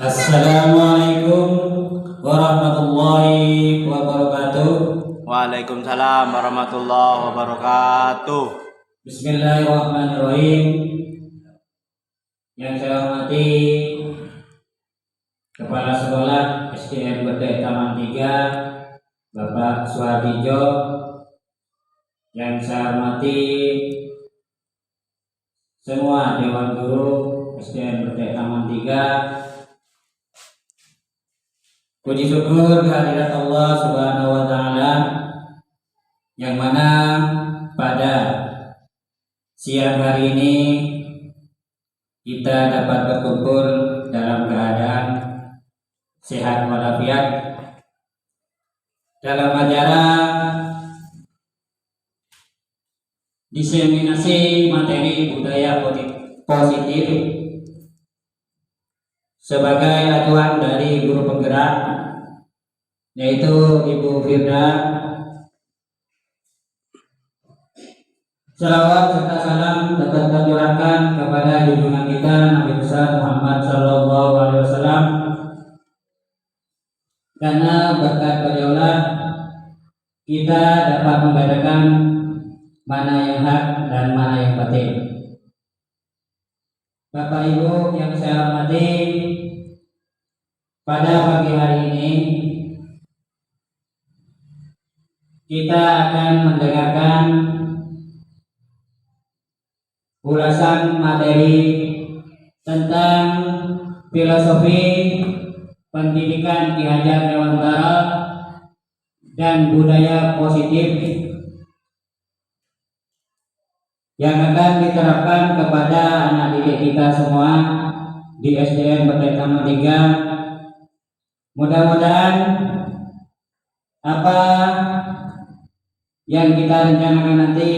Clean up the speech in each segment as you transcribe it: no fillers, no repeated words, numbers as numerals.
Assalamualaikum warahmatullahi wabarakatuh. Waalaikumsalam warahmatullahi wabarakatuh. Bismillahirrahmanirrahim. Yang saya hormati Kepala Sekolah SDN Berdek Taman 3 Bapak Suhardijo. Yang saya hormati semua Dewan Guru SDN Berdek Taman 3. Puji syukur kehadirat Allah Subhanahu wa taala yang mana pada siang hari ini kita dapat berkumpul dalam keadaan sehat walafiat dalam acara diseminasi materi budaya positif sebagai acuan dari guru penggerak, yaitu Ibu Firda. Salawat serta salam dapat tercurahkan kepada junjungan kita Nabi besar Muhammad Sallallahu Alaihi Wasallam, karena berkat beliaulah kita dapat membedakan mana yang hak dan mana yang batil. Bapak Ibu yang saya hormati, pada pagi hari ini kita akan mendengarkan ulasan materi tentang filosofi pendidikan Ki Hajar Dewantara dan budaya positif yang akan diterapkan kepada anak didik kita semua di SDN Berdek Taman 3. Mudah-mudahan apa yang kita rencanakan nanti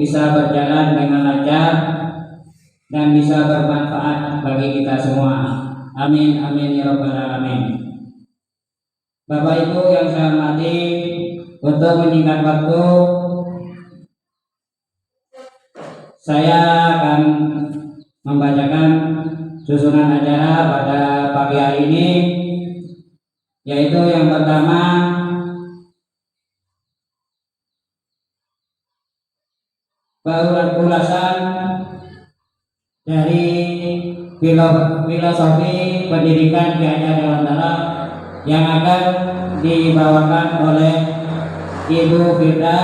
bisa berjalan dengan lancar dan bisa bermanfaat bagi kita semua. Amin amin ya rabbal alamin. Bapak Ibu yang saya hormati, untuk menyingkat waktu saya akan membacakan susunan acara pada pagi hari ini, yaitu yang pertama ulasan dari filosofi pendidikan Ki Hajar Dewantara yang akan dibawakan oleh Ibu Firda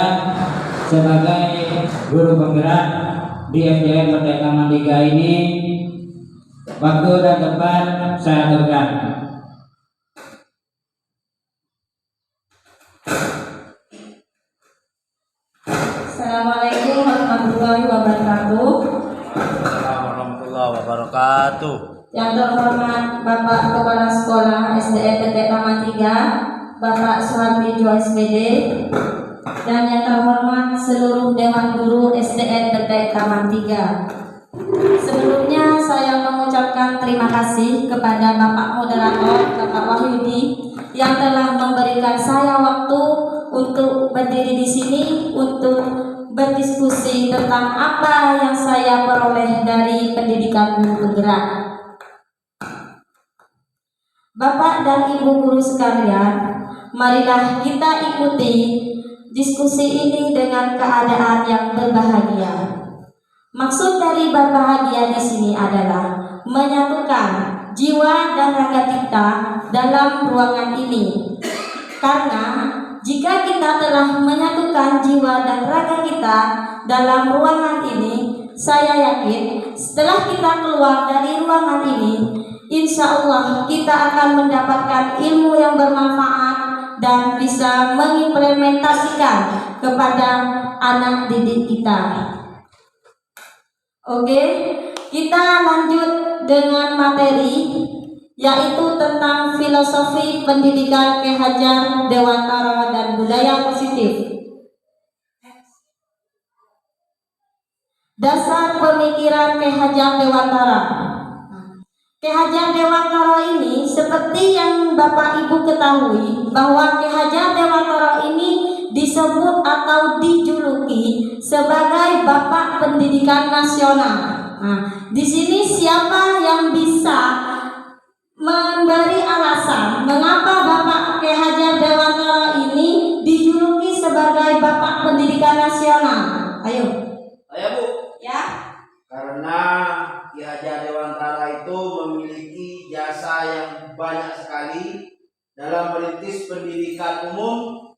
sebagai guru penggerak di SDN Berdek Taman 3 ini. Waktu dan tempat saya aturkan. Assalamualaikum warahmatullahi wabarakatuh. Assalamualaikum warahmatullahi wabarakatuh. Yang terhormat Bapak Kepala Sekolah SDN Berdek Taman 3 Bapak Suhardijo SPD, dan yang terhormat seluruh Dewan Guru SDN Berdek Taman 3. Sebelumnya saya mengucapkan terima kasih kepada Bapak Moderator, Bapak Wahyudi, yang telah memberikan saya waktu untuk berdiri di sini untuk berdiskusi tentang apa yang saya peroleh dari pendidikan guru penggerak. Bapak dan Ibu guru sekalian, marilah kita ikuti diskusi ini dengan keadaan yang berbahagia. Maksud dari berbahagia di sini adalah menyatukan jiwa dan raga kita dalam ruangan ini. Karena jika kita telah menyatukan jiwa dan raga kita dalam ruangan ini, saya yakin setelah kita keluar dari ruangan ini, insya Allah kita akan mendapatkan ilmu yang bermanfaat dan bisa mengimplementasikan kepada anak didik kita. Oke, kita lanjut dengan materi, yaitu tentang filosofi pendidikan Ki Hajar Dewantara dan budaya positif. Dasar pemikiran Ki Hajar Dewantara. Ki Hajar Dewantara ini seperti yang Bapak Ibu ketahui bahwa Ki Hajar Dewantara ini disebut atau dijuluki sebagai Bapak Pendidikan Nasional. Nah, di sini siapa yang bisa memberi alasan mengapa Bapak Ki Hajar Dewantara ini dijuluki sebagai Bapak Pendidikan Nasional. Ayo. Ayo Bu. Ya. Karena Ki Hajar Dewantara itu memiliki jasa yang banyak sekali dalam merintis pendidikan umum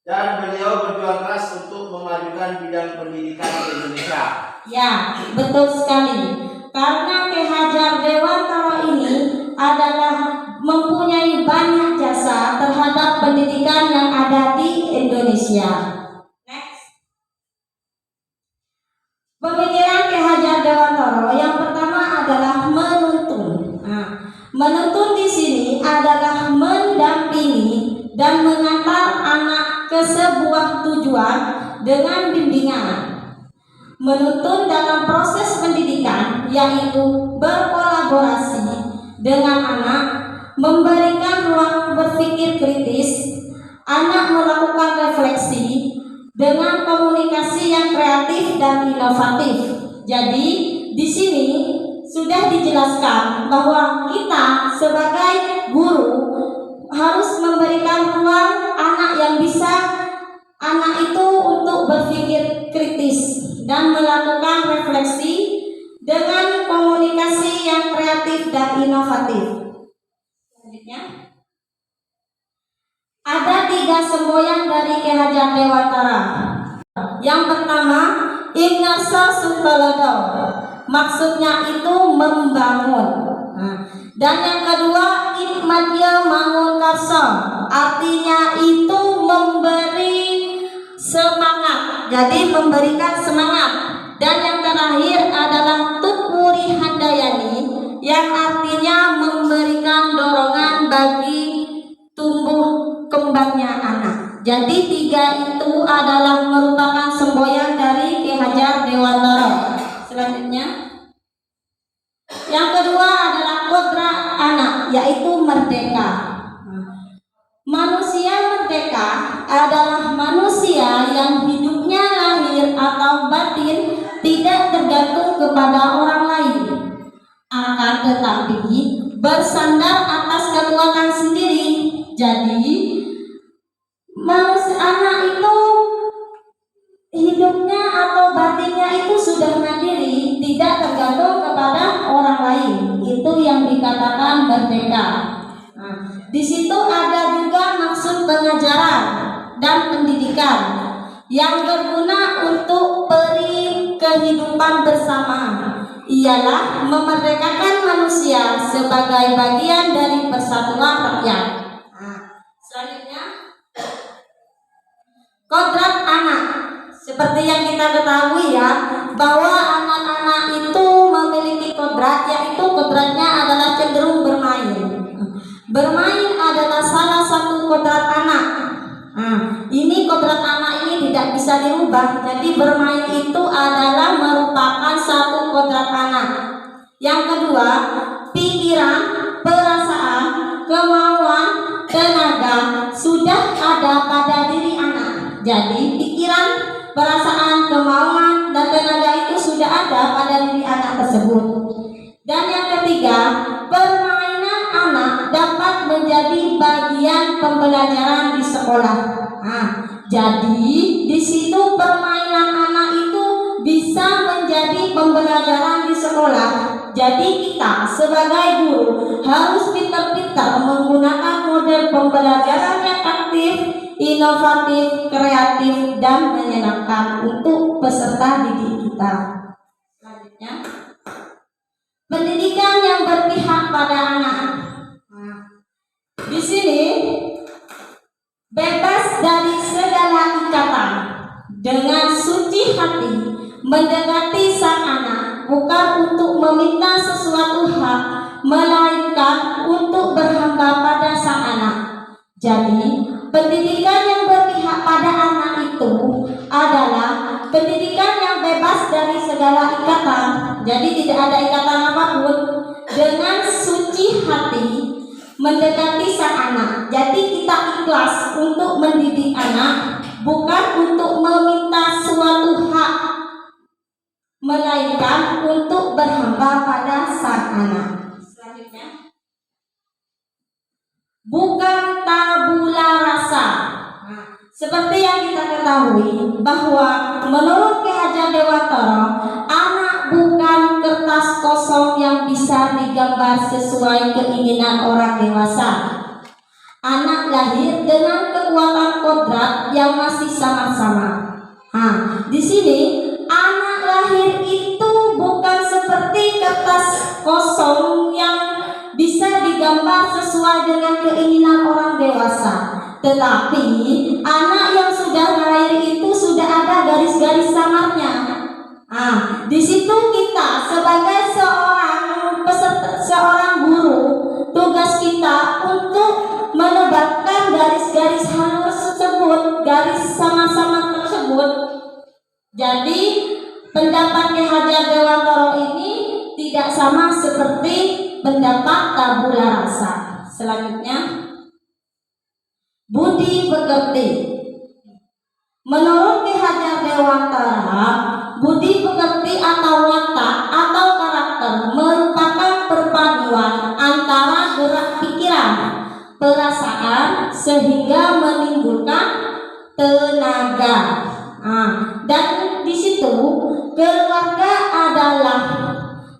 dan beliau berjuang keras untuk memajukan bidang pendidikan di Indonesia. Ya, betul sekali. Karena Ki Hajar Dewantara ini adalah mempunyai banyak jasa terhadap pendidikan yang ada di Indonesia. Next. Pemikiran Ki Hajar Dewantara yang pertama adalah menuntun. Menuntun di sini adalah mendampingi dan mengantar anak ke sebuah tujuan dengan bimbingan. Menuntun dalam proses pendidikan yaitu berkolaborasi dengan anak, memberikan ruang berpikir kritis, anak melakukan refleksi dengan komunikasi yang kreatif dan inovatif. Jadi di sini sudah dijelaskan bahwa kita sebagai guru harus memberikan ruang anak itu untuk berpikir kritis dan melakukan refleksi dengan komunikasi yang kreatif dan inovatif. Selanjutnya, ada 3 semboyan dari Ki Hajar Dewantara. Yang pertama, Ingarsa Suntolodo, maksudnya itu membangun. Dan yang kedua, Ikmadya Mangunkarso, artinya itu memberi semangat, jadi memberikan semangat. Dan yang terakhir adalah Tutwuri Handayani, yang artinya memberikan dorongan bagi tumbuh kembangnya anak. Jadi 3 itu adalah merupakan semboyan dari Ki Hajar Dewantara. Selanjutnya, yang kedua adalah kodrat anak, yaitu merdeka. Manusia merdeka adalah manusia yang hidupnya lahir atau batin tidak tergantung kepada orang lain, akan tetapi bersandar atas kekuatan sendiri. Jadi anak itu hidupnya atau batinnya itu sudah mandiri, tidak tergantung kepada orang lain. Itu yang dikatakan merdeka. Di situ ada juga maksud pengajaran dan pendidikan yang berguna untuk beri kehidupan bersama, ialah memerdekakan manusia sebagai bagian dari persatuan rakyat. Selanjutnya, kodrat anak. Seperti yang kita ketahui ya, bahwa anak-anak itu memiliki kodrat, yaitu kodratnya adalah cenderung bermain. Bermain adalah salah satu kodrat anak. Ini kodrat anak ini tidak bisa dirubah. Jadi bermain itu adalah merupakan satu kodrat anak. Yang kedua, pikiran, perasaan, kemauan, tenaga sudah ada pada diri anak. Jadi pikiran, perasaan, kemauan, dan tenaga itu sudah ada pada diri anak tersebut. Dan yang ketiga, permainan anak dapat menjadi bagian pembelajaran di sekolah. Jadi di situ permainan anak itu bisa menjadi pembelajaran di sekolah. Jadi kita sebagai guru harus pintar-pintar menggunakan model pembelajaran yang aktif, inovatif, kreatif, dan menyenangkan untuk peserta didik kita. Selanjutnya, pendidikan yang berpihak pada anak. Di sini bebas dari segala ikatan, dengan suci hati mendekati sang anak, bukan untuk meminta sesuatu hak, melainkan untuk berhamba pada sang anak. Jadi pendidikan yang berpihak pada anak itu adalah pendidikan yang bebas dari segala ikatan. Jadi tidak ada ikatan apapun, dengan suci hati mendekati sang anak. Jadi kita ikhlas untuk mendidik anak, bukan untuk meminta suatu hak, melainkan untuk berhamba pada sang anak. Selanjutnya, bukan tabula rasa. Seperti yang kita ketahui bahwa menurut Ki Hajar Dewantara, anak bukan kertas kosong yang bisa digambar sesuai keinginan orang dewasa. Anak lahir dengan kekuatan kodrat yang masih sama-sama. Di sini anak lahir itu bukan seperti kertas kosong yang bisa digambar sesuai dengan keinginan orang dewasa, tetapi anak yang sudah lahir itu sudah ada garis-garis samarnya. Di situ kita sebagai seorang guru, tugas kita untuk menebakkan garis-garis halus tersebut, garis sama-sama tersebut. Jadi pendapat Ki Hajar Dewantara ini tidak sama seperti pendapat tabula rasa. Selanjutnya, budi pekerti. Menurut Ki Hajar Dewantara, budi pekerti atau watak atau karakter merupakan perpaduan antara gerak pikiran, perasaan sehingga menimbulkan tenaga. Dan di situ keluarga adalah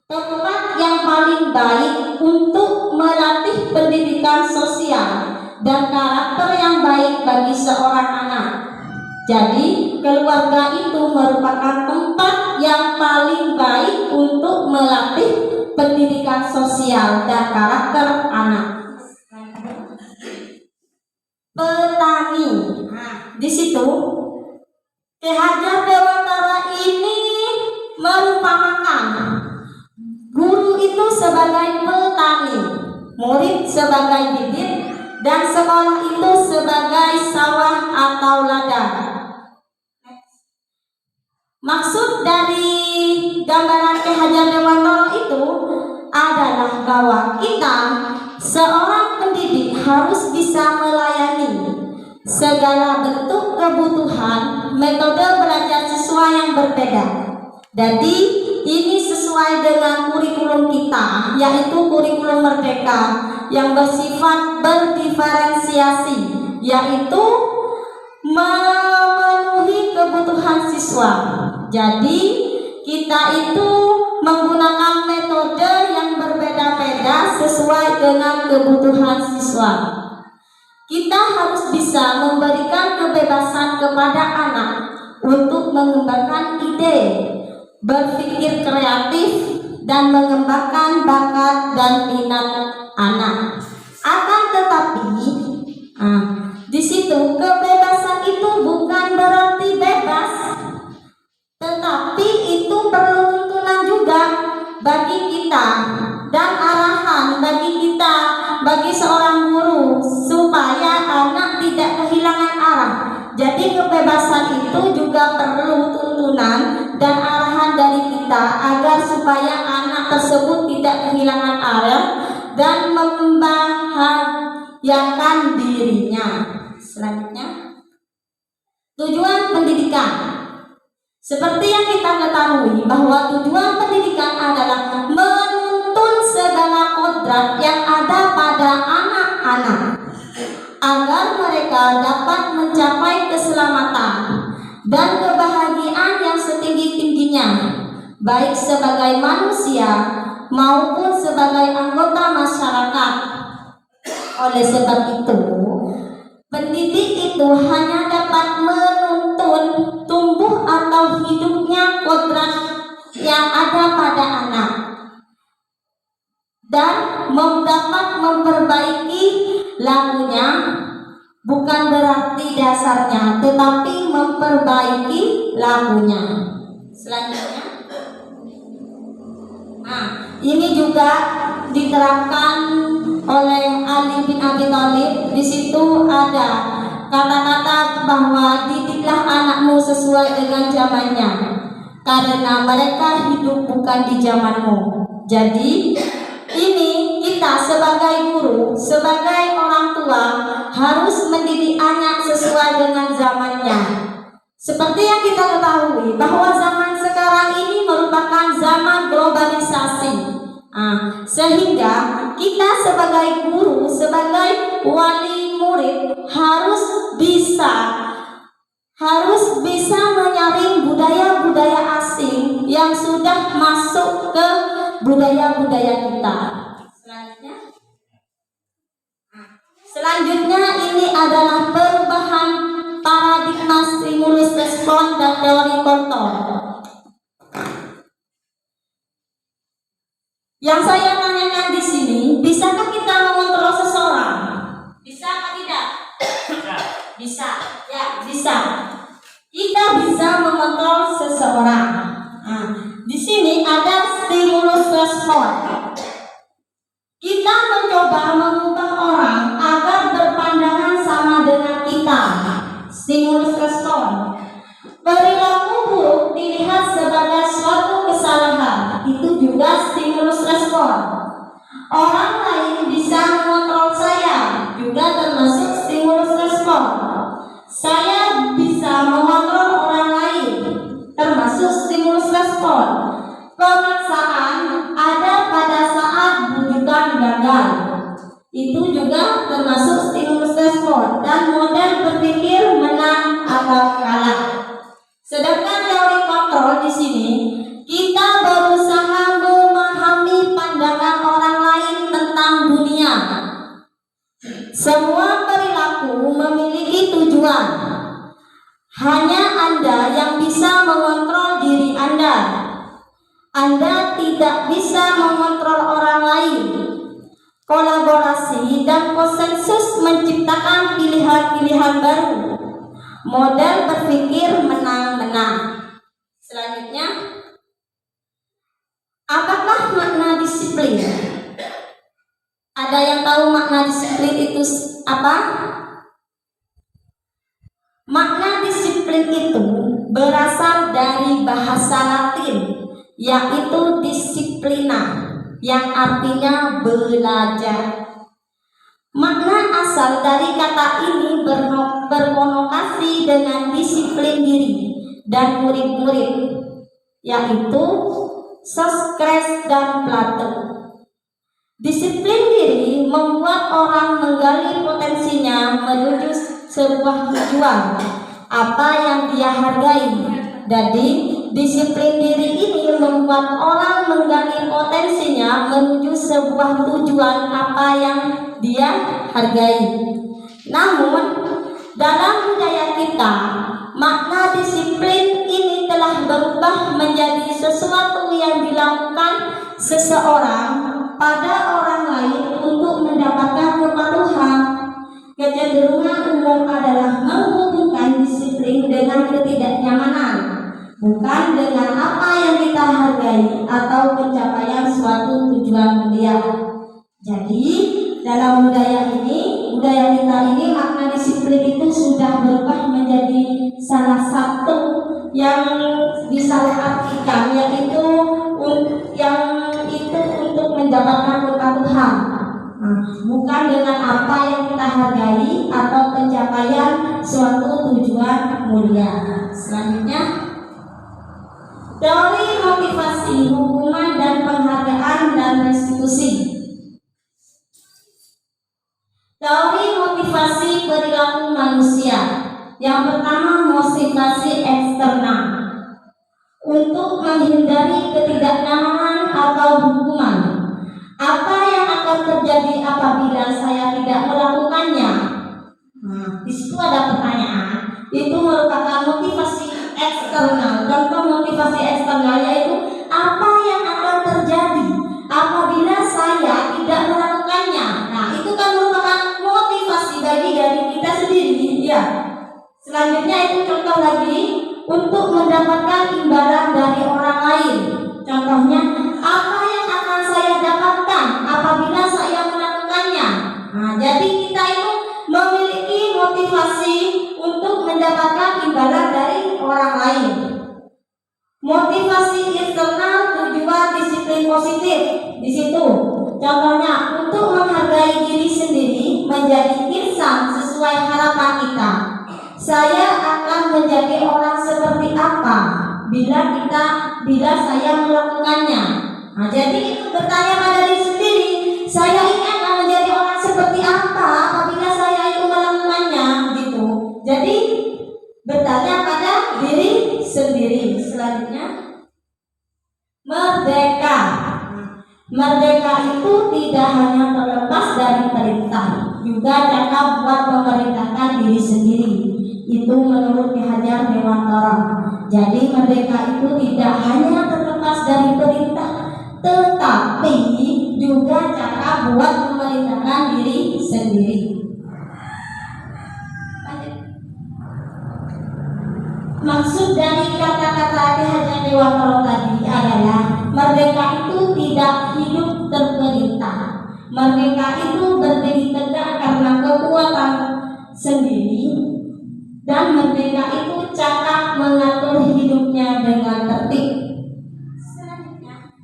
tempat yang paling baik untuk melatih pendidikan sosial dan karakter yang baik bagi seorang anak. Jadi keluarga itu merupakan tempat yang paling baik untuk melatih pendidikan sosial dan karakter anak. Petani. Di situ Ki Hajar Dewantara ini merupakan guru itu sebagai petani, murid sebagai bibit, dan sekolah itu sebagai sawah atau ladang. Maksud dari gambaran Ki Hajar Dewantara itu adalah bahwa kita seorang pendidik harus bisa melayani segala bentuk kebutuhan metode belajar siswa yang berbeda. Jadi ini sesuai dengan kurikulum kita, yaitu kurikulum merdeka yang bersifat berdiferensiasi, yaitu memenuhi kebutuhan siswa. Jadi kita itu menggunakan metode yang berbeda-beda sesuai dengan kebutuhan siswa. Kita harus bisa memberikan kebebasan kepada anak untuk mengembangkan ide, berpikir kreatif, dan mengembangkan bakat dan minat anak. Akan tetapi, di situ kebebasan itu bukan berarti bebas, tetapi itu perlu tuntunan juga bagi kita dan arahan bagi kita, bagi seorang guru, supaya anak tidak kehilangan arah. Jadi kebebasan itu juga perlu tuntunan dan arahan dari kita agar supaya anak tersebut tidak kehilangan arah dan membahagiakan dirinya. Selanjutnya, tujuan pendidikan. Seperti yang kita ketahui bahwa tujuan pendidikan adalah menuntun segala kodrat yang ada pada anak-anak agar mereka dapat mencapai keselamatan dan kebahagiaan yang setinggi-tingginya, baik sebagai manusia maupun sebagai anggota masyarakat. Oleh sebab itu, pendidik itu hanya dapat menuntun tumbuh atau hidupnya kodrat yang ada pada anak dan dapat memperbaiki lakunya, bukan berarti dasarnya, tetapi memperbaiki lakunya. Selanjutnya, ini juga diterapkan oleh Ali bin Abi Thalib. Di situ ada kata-kata bahwa didiklah anakmu sesuai dengan zamannya, karena mereka hidup bukan di zamanmu. Jadi ini kita sebagai guru, sebagai orang tua harus mendidik anak sesuai dengan zamannya. Seperti yang kita ketahui bahwa zaman sekarang ini merupakan zaman globalisasi. Sehingga kita sebagai guru, sebagai wali murid harus bisa menyaring budaya-budaya asing yang sudah masuk ke budaya-budaya kita. Selanjutnya ini adalah perubahan paradigma stimulus respon dan teori kontrol. Yang saya tanyakan di sini, bisakah kita mengontrol seseorang? Bisa atau tidak? Bisa. Ya, bisa. Kita bisa mengontrol seseorang. Nah, di sini ada stimulus respon. Kita mencoba mengubah orang agar berpandangan sama dengan kita. Stimulus respon. Perilaku buruk dilihat sebagai suatu kesalahan. Itu juga stimulus respon. Orang lain bisa mengontrol saya, juga termasuk stimulus respon. Saya bisa mengontrol orang lain, termasuk stimulus respon. Pemaksaan ada pada saat bujukan gagal. Itu juga termasuk stimulus respon. Dan model berpikir menang atau kalah. Sedangkan teori kontrol di sini, kita berusaha memahami pandangan orang lain tentang dunia. Semua perilaku memiliki tujuan. Hanya Anda yang bisa mengontrol diri Anda. Anda tidak bisa mengontrol orang lain. Kolaborasi dan konsensus menciptakan pilihan-pilihan baru. Model berpikir menang-menang. Selanjutnya, apakah makna disiplin? Ada yang tahu makna disiplin itu apa? Makna disiplin itu berasal dari bahasa Latin, yaitu disiplina, yang artinya belajar. Makna asal dari kata ini berkonotasi dengan disiplin diri dan murid-murid, yaitu Socrates dan Plato. Disiplin diri membuat orang menggali potensinya menuju sebuah tujuan, apa yang dia hargai. Jadi, disiplin diri ini membuat orang menggali potensinya menuju sebuah tujuan apa yang dia hargai. Namun, dalam budaya kita, makna disiplin ini telah berubah menjadi sesuatu yang dilakukan seseorang pada orang lain untuk mendapatkan kepatuhan. Kecenderungan umum adalah menghubungkan disiplin dengan ketidaknyamanan, bukan dengan apa yang kita hargai atau pencapaian suatu tujuan mulia. Jadi, dalam budaya kita ini makna disiplin itu sudah berubah menjadi salah satu yang disalahartikan, yaitu untuk mendapatkan kepatuhan, bukan dengan apa yang kita hargai atau pencapaian suatu tujuan mulia. Selanjutnya, teori motivasi, hukuman dan penghargaan dan restitusi. Teori motivasi perilaku manusia. Yang pertama, motivasi eksternal, untuk menghindari ketidaknyamanan atau hukuman. Apa yang akan terjadi apabila saya tidak melakukannya? Di situ ada pertanyaan. Itu merupakan motivasi eksternal. Contoh motivasi eksternal yaitu apa yang akan terjadi apabila saya tidak melakukannya. Nah, itu kan merupakan motivasi bagi dari kita sendiri, ya. Selanjutnya itu contoh lagi, untuk mendapatkan imbalan dari orang lain. Contohnya, apa yang akan saya dapatkan apabila saya melakukannya? Nah, jadi kita itu memiliki motivasi untuk mendapatkan imbalan dari orang lain. Motivasi internal, tujuan disiplin positif. Di situ, contohnya untuk menghargai diri sendiri, menjadi insan sesuai harapan kita. Saya akan menjadi orang seperti apa bila saya melakukannya. Nah, jadi itu bertanya pada diri sendiri, saya ini akan menjadi orang seperti apa apabila juga cakap buat memerintahkan diri sendiri. Itu menurut Ki Hajar Dewantara. Jadi merdeka itu tidak hanya terlepas dari perintah, tetapi juga cara buat memerintahkan diri sendiri. Maksud dari kata-kata Ki Hajar Dewantara tadi adalah merdeka itu tidak hidup terperintah. Merdeka itu berdiri tegak karena kekuatan sendiri, dan merdeka itu cara mengatur hidupnya dengan tertib. Selanjutnya,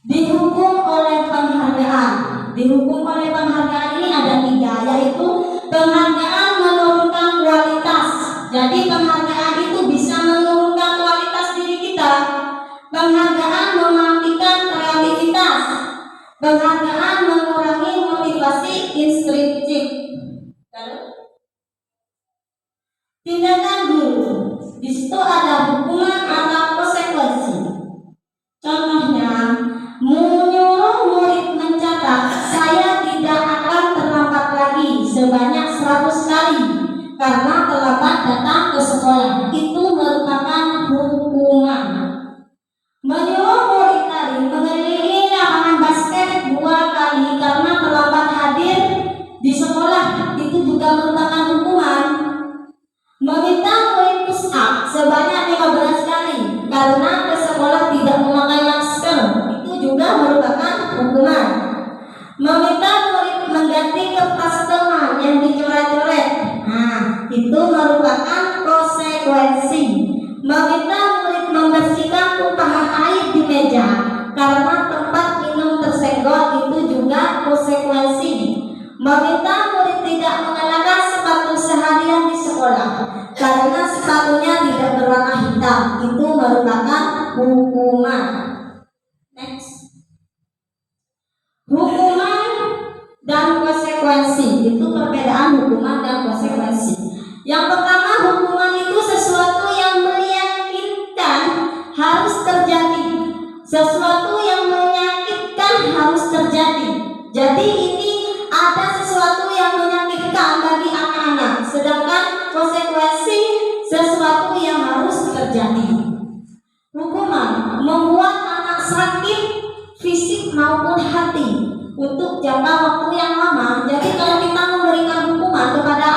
dihukum oleh penghargaan. Dihukum oleh penghargaan ini ada 3, yaitu penghargaan menurunkan kualitas. Jadi penghargaan itu bisa menurunkan kualitas diri kita. Penghargaan mematikan kreativitas. Penghargaan mengurangi motivasi intrinsik. Tindakan guru, di situ ada hukuman atau konsekuensi. Contohnya, menyuruh murid mencatat, saya tidak akan terlambat lagi sebanyak 100 kali karena terlambat datang ke sekolah. Itu merupakan hukuman. Menyuruh murid tadi mengelilingi lapangan basket 2 kali karena terlambat hadir di sekolah. Itu juga merupakan hukuman. Meminta murid push up sebanyak 15 kali karena ke sekolah tidak memakai masker. Itu juga merupakan hukuman. Meminta murid mengganti kertas teman yang dicoret-coret. Itu merupakan konsekuensi. Meminta murid membersihkan tumpahan air di meja karena tempat minum tersenggol. Itu juga konsekuensi. Meminta murid tidak mengenakan sepatu seharian di sekolah karena sepatunya tidak berwarna hitam. Itu merupakan hukuman. Next. Hukuman dan konsekuensi. Itu perbedaan hukuman dan konsekuensi. Yang pertama, hukuman itu sesuatu yang meyakinkan harus terjadi. Sesuatu yang menyakitkan harus terjadi. Jadi ini ada sesuatu yang menyakitkan bagi anak-anak, sedangkan konsekuensi sesuatu yang harus terjadi. Hukuman membuat anak sakit fisik maupun hati untuk jangka waktu yang lama. Jadi kalau kita memberikan hukuman kepada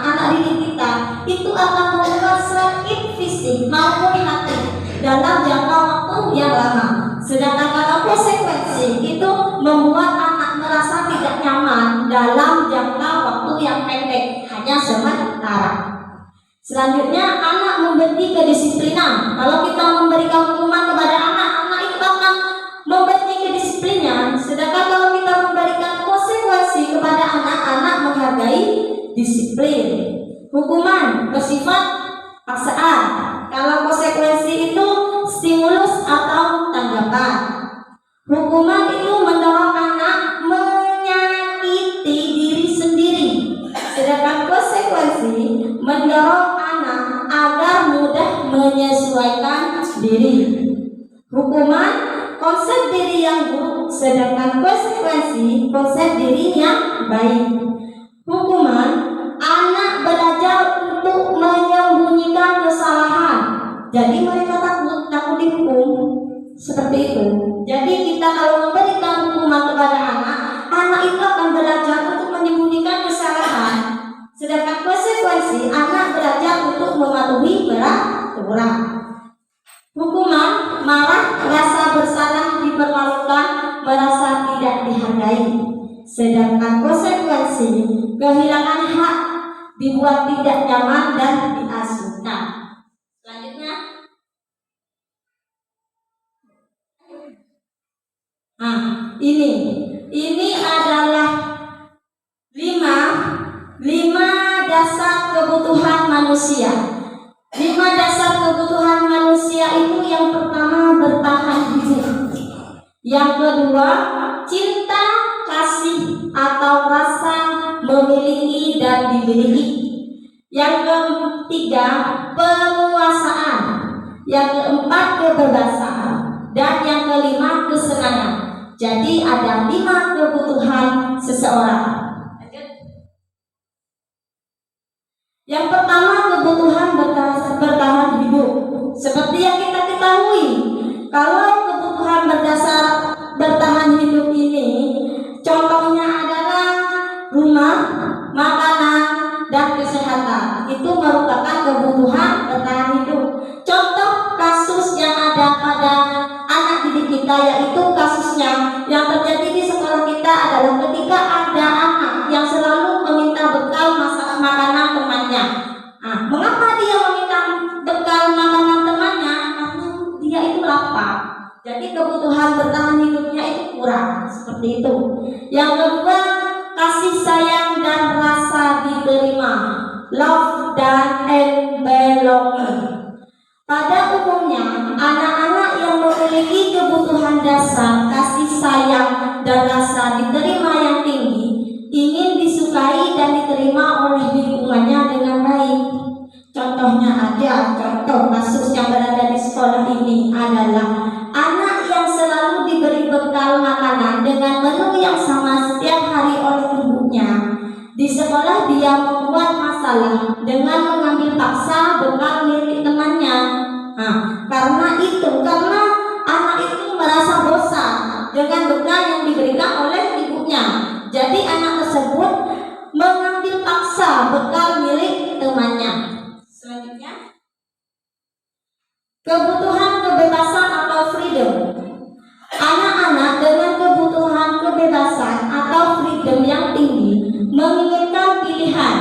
anak didik kita, itu akan membuat sakit fisik maupun hati dalam jangka waktu yang lama. Sedangkan kalau konsekuensi itu membuat anak merasa tidak nyaman dalam jangka waktu yang pendek, hanya sementara. Selanjutnya, anak membenci kedisiplinan. Kalau kita memberikan hukuman kepada anak itu akan membenci kedisiplinnya. Sedangkan kalau kita memberikan konsekuensi kepada anak menghargai disiplin. Hukuman bersifat paksaan. Kalau konsekuensi itu stimulus atau tanggapan. Hukuman itu mendorong anak menyakiti diri sendiri, sedangkan konsekuensi mendorong anak agar mudah menyesuaikan diri. Hukuman konsep diri yang buruk, sedangkan konsekuensi konsep diri yang baik. Hukuman anak belajar untuk menyembunyikan kesalahan. Jadi mereka takut dihukum. Seperti itu. Jadi kita kalau memberikan hukuman kepada anak itu akan belajar untuk menyembunyikan kesalahan. Sedangkan konsekuensi anak belajar untuk mematuhi peraturan. Hukuman marah, rasa bersalah, dipermalukan, merasa tidak dihargai. Sedangkan konsekuensi kehilangan hak, dibuat tidak nyaman dan diasingkan. Selanjutnya, ini adalah 5 dasar kebutuhan manusia. 5 dasar kebutuhan manusia itu yang pertama bertahan hidup. Yang kedua, cinta, kasih atau rasa memiliki dan dimiliki. Yang ketiga, penguasaan. Yang keempat, kebebasan. Dan yang kelima, kesenangan. Jadi ada 5 kebutuhan seseorang. Yang pertama, kebutuhan bertahan hidup. Seperti yang kita ketahui, kalau kebutuhan berdasar bertahan hidup ini, contohnya adalah rumah, makanan, dan kesehatan. Itu merupakan kebutuhan bertahan hidup. Contoh kasus yang ada pada anak didik kita, yaitu kasusnya yang terjadi di sekolah kita adalah ketika ada anak yang selalu meminta bekal makanan temannya. Nah, mengapa dia meminta bekal makanan temannya? Karena dia itu lapar. Jadi kebutuhan bertahan hidupnya itu kurang, seperti itu. Yang kedua, kasih sayang dan rasa diterima, love dan belonging. Pada umumnya, anak-anak yang memiliki kebutuhan dasar kasih sayang dan rasa diterima yang tinggi, ingin disukai dan diterima oleh lingkungannya dengan baik. Contohnya ada, contoh kasus yang berada di sekolah ini adalah anak yang selalu diberi bekal makanan dengan menu yang sama setiap hari oleh ibunya. Di sekolah dia membuat masalah dengan mengambil paksa bekal milik temannya. Nah, karena anak itu merasa bosan dengan bekal yang diberikan oleh ibunya. Jadi anak tersebut mengambil paksa bekal milik temannya. Selanjutnya, kebutuhan kebebasan atau freedom. Anak-anak dengan kebutuhan kebebasan atau freedom yang tinggi menginginkan pilihan.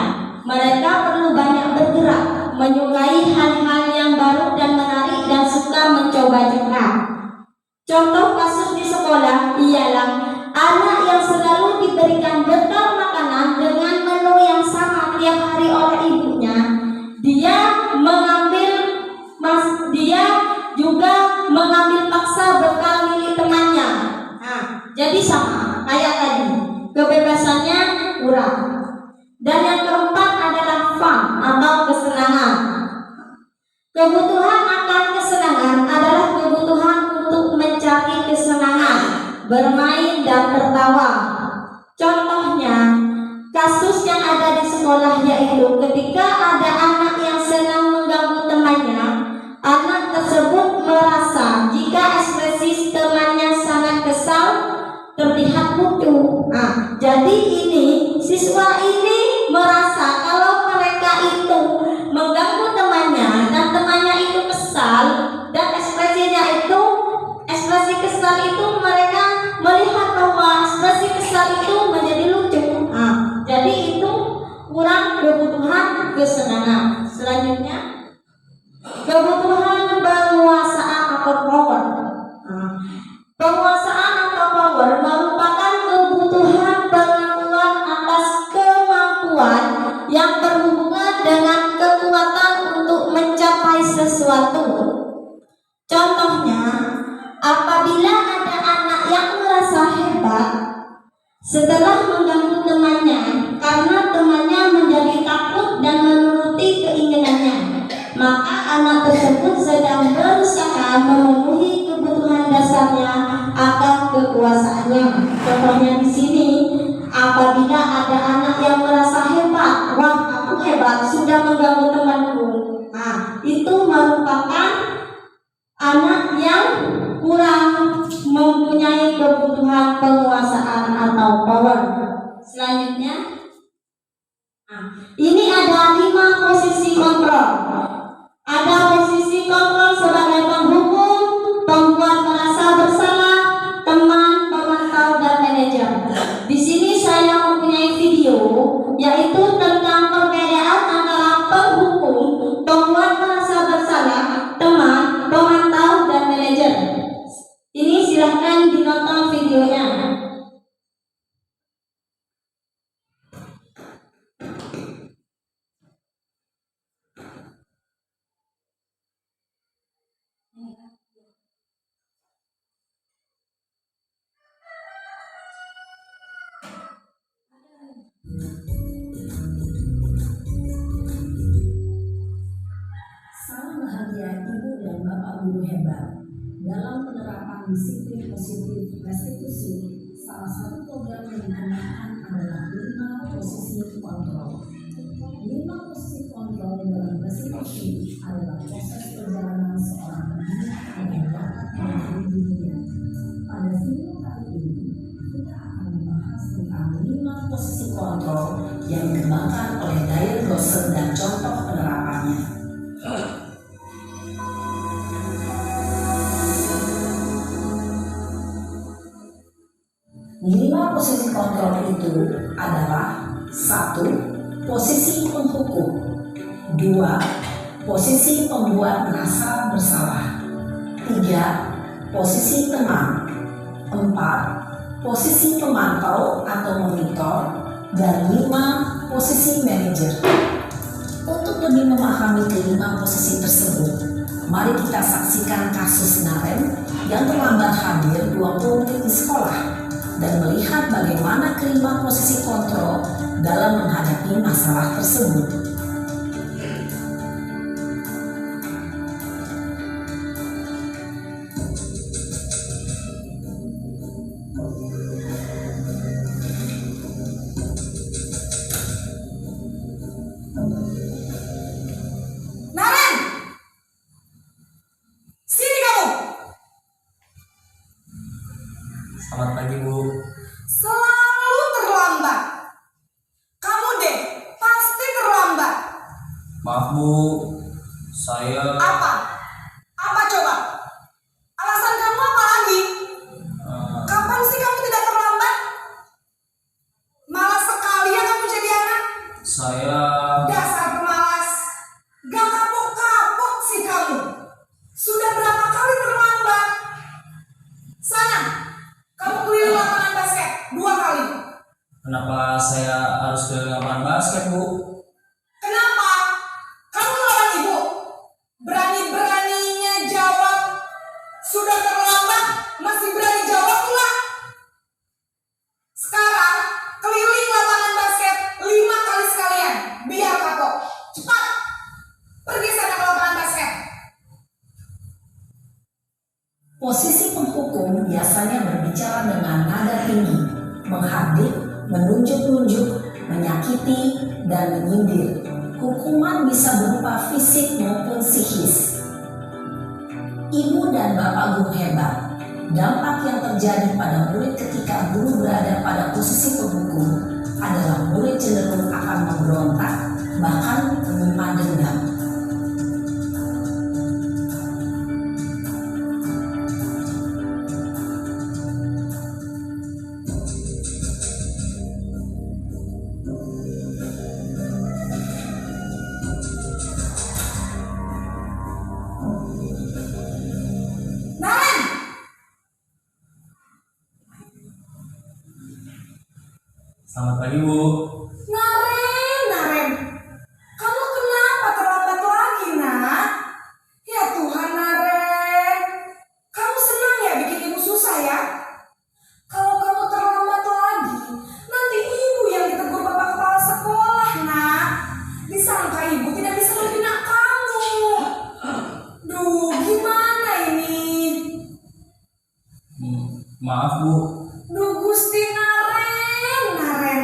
Mereka perlu banyak bergerak, menyukai hal-hal yang baru dan menarik, dan suka mencoba-coba. Contoh kasus di sekolah ialah anak yang selalu diberikan bekal makanan dengan menu yang sama tiap hari oleh ibunya. Dia juga mengambil paksa bekal milik temannya. Nah, jadi sama kayak tadi, kebebasannya kurang. Dan yang keempat adalah fun atau kesenangan. Kebutuhan akan kesenangan adalah kebutuhan untuk mencari kesenangan, bermain dan tertawa. Contohnya, kasus yang ada di sekolah yaitu ketika ada anak yang senang mengganggu temannya, anak tersebut merasa jika ekspresi temannya sangat kesal terlihat lucu. Nah, jadi siswa ini merasa kalau mereka itu mengganggu temannya dan temannya itu kesal, dan ekspresi kesal itu mereka melihat bahwa ekspresi kesal itu menjadi lucu. Nah, jadi itu kurang kebutuhan kesenangan. Selanjutnya, kebutuhan penguasaan atau power. Penguasaan atau power merupakan kebutuhan pengakuan atas kemampuan yang berhubungan dengan kekuatan untuk mencapai sesuatu. Contohnya, apabila ada anak yang merasa hebat setelah mengganggu temannya karena temannya menjadi takut dan menuruti keinginannya, maka anak tersebut sedang berusaha memenuhi kebutuhan dasarnya akan kekuasaannya. Contohnya di sini, apabila ada anak yang merasa hebat, wah aku hebat, sudah mengganggu temanku. Nah, itu merupakan anak yang kurang mempunyai kebutuhan penguasaan atau power. Selanjutnya, ini ada 5 posisi kontrol. Ada posisi kontrol sebagai penghukum, pembuat merasa bersalah, teman, pemantau, dan manajer. Di sini saya mempunyai video yaitu tentang perbedaan antara penghukum, pembuat merasa bersalah, teman, pemantau, dan manajer. Ini silahkan ditonton videonya. Salam bahagia Ibu dan Bapak Guru hebat. Dalam penerapan disiplin positif restitusi, salah satu program yang digunakan adalah 5 posisi kontrol. 5 posisi kontrol mengerti adalah proses perjalanan seorang pendidik agar dapat mengenali dirinya. Pada video kali ini, kita akan membahas tentang 5 posisi kontrol yang dikembangkan oleh Dyer Dawson dan contoh penerapannya. 5 posisi kontrol itu adalah: 1. Posisi penghukum. 2. Posisi pembuat merasa bersalah. 3. Posisi teman. 4. Posisi pemantau atau monitor. Dan 5. Posisi manajer. Untuk lebih memahami kelima posisi tersebut, mari kita saksikan kasus Naren yang terlambat hadir 20 menit di sekolah dan melihat bagaimana kelima posisi kontrol dalam menghadapi masalah tersebut. Naren! Sini kamu! Selamat pagi, Bu. Selalu terlambat. Kamu deh, pasti terlambat. Maaf, Bu. Saya Apa? Apa coba? Alasan kamu apa lagi? Kapan sih kamu tidak terlambat? Malas sekali ya kamu jadi anak. saya Dasar pemalas. Gak kapok-kapok sih kamu. Sudah berapa kali terlambat? Sana, kamu keliling lapangan basket 2 kali. kenapa saya harus ke lapangan basket, Bu? Kenapa? Kamu lawan ibu. Berani-beraninya jawab. Sudah terlambat, masih berani jawab pula. Sekarang, keliling lapangan basket 5 kali sekalian. Biar kapok. Cepat. Pergi sana ke lapangan basket. Posisi penghukum biasanya berbicara dengan nada tinggi, menghardik, menunjuk-nunjuk, menyakiti, dan menyindir. Hukuman bisa berupa fisik maupun psikis. Ibu dan bapak guru hebat. Dampak yang terjadi pada murid ketika guru berada pada posisi penghukum adalah murid cenderung akan memberontak, bahkan menyimpan dendam. Naren! Selamat pagi, Bu. Naren. Kamu kenapa terlambat lagi, nak? Ya Tuhan, Naren. Kamu senang ya bikin ibu susah ya? Kalau kamu terlambat lagi, nanti ibu yang ditegur bapak kepala sekolah, nak. Disangka ibu tidak bisa membina kamu. Duh, gimana ini? Maaf, Bu. Duh, Gusti Naren.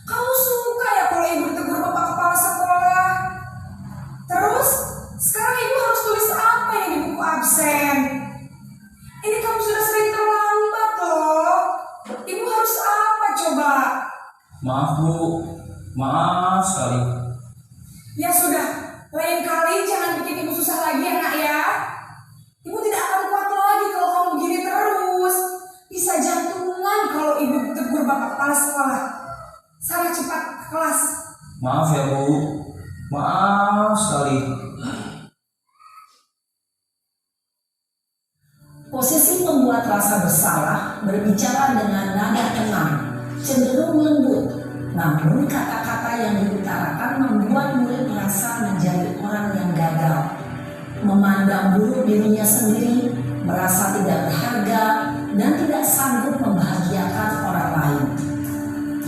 Kamu suka ya kalau ibu ditegur bapak kepala sekolah? Terus, sekarang ibu harus tulis apa ini di buku absen? Ini kamu sudah sering terlambat loh. Ibu harus apa coba? Maaf, Bu. Maaf sekali. Ya sudah, lain kali jangan bikin ibu susah lagi ya nak ya. Ibu tidak akan kuat lagi kalau kamu begini terus. Bisa jantungan kalau ibu ditegur bapak kepala sekolah. Sana cepat ke kelas. Maaf ya, Bu. Maaf sekali. Posisi pembuat rasa bersalah berbicara dengan nada tenang, cenderung lembut. Namun kata-kata yang diutarakan membuat murid merasa menjadi orang yang gagal, memandang buruk dirinya sendiri, merasa tidak berharga, dan tidak sanggup membahagiakan orang lain.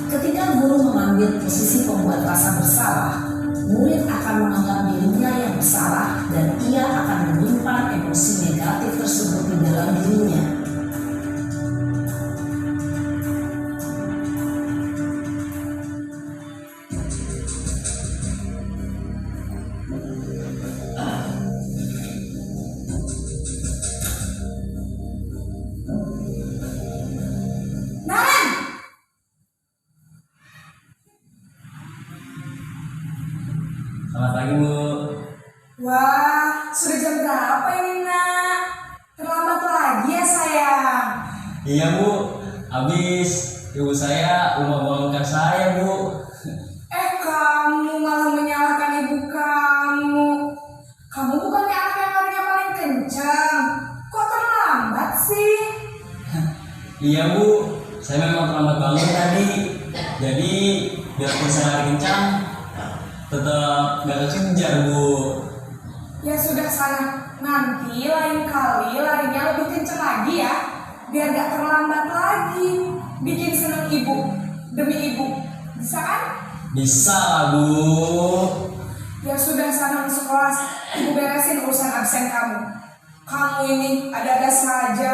Ketika guru mengambil posisi pembuat rasa bersalah, murid akan menganggap dirinya yang bersalah dan ia akan menyimpan emosi negatif tersebut di dalam dirinya. Selamat pagi Bu. Wah, sudah jam berapa ini nak? Terlambat lagi ya sayang. Iya Bu, habis ibu saya lupa bangunkan saya Bu. Kamu malah menyalahkan ibu kamu. Kamu bukannya anak yang larinya paling kencang. Kok terlambat sih? Iya Bu, saya memang terlambat bangun tadi. Jadi biarpun saya lari kencang, tetap gak kejar Bu. Ya sudah sana, nanti lain kali larinya lebih kencang lagi ya. Biar gak terlambat lagi. Bikin seneng ibu, demi ibu. Bisa kan? Bisa lah Bu. Ya sudah sana masuk kelas. Ibu beresin urusan absen kamu. Kamu ini ada-ada saja.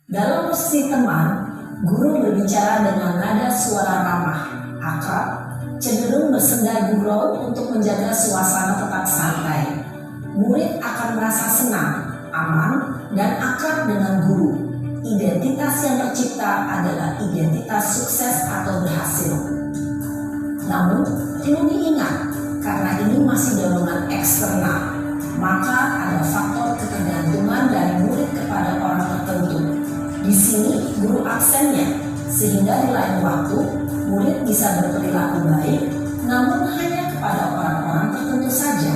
Dalam posisi teman, guru berbicara dengan nada suara ramah, akrab, cenderung bersenda gurau untuk menjaga suasana tetap santai. Murid akan merasa senang, aman, dan akrab dengan guru. Identitas yang tercipta adalah identitas sukses atau berhasil. Namun, perlu diingat, karena ini masih dorongan eksternal, maka ada faktor ketergantungan dari murid kepada orang tertentu. Di sini guru absennya, sehingga di lain waktu murid bisa berperilaku baik, namun hanya kepada orang-orang tertentu saja.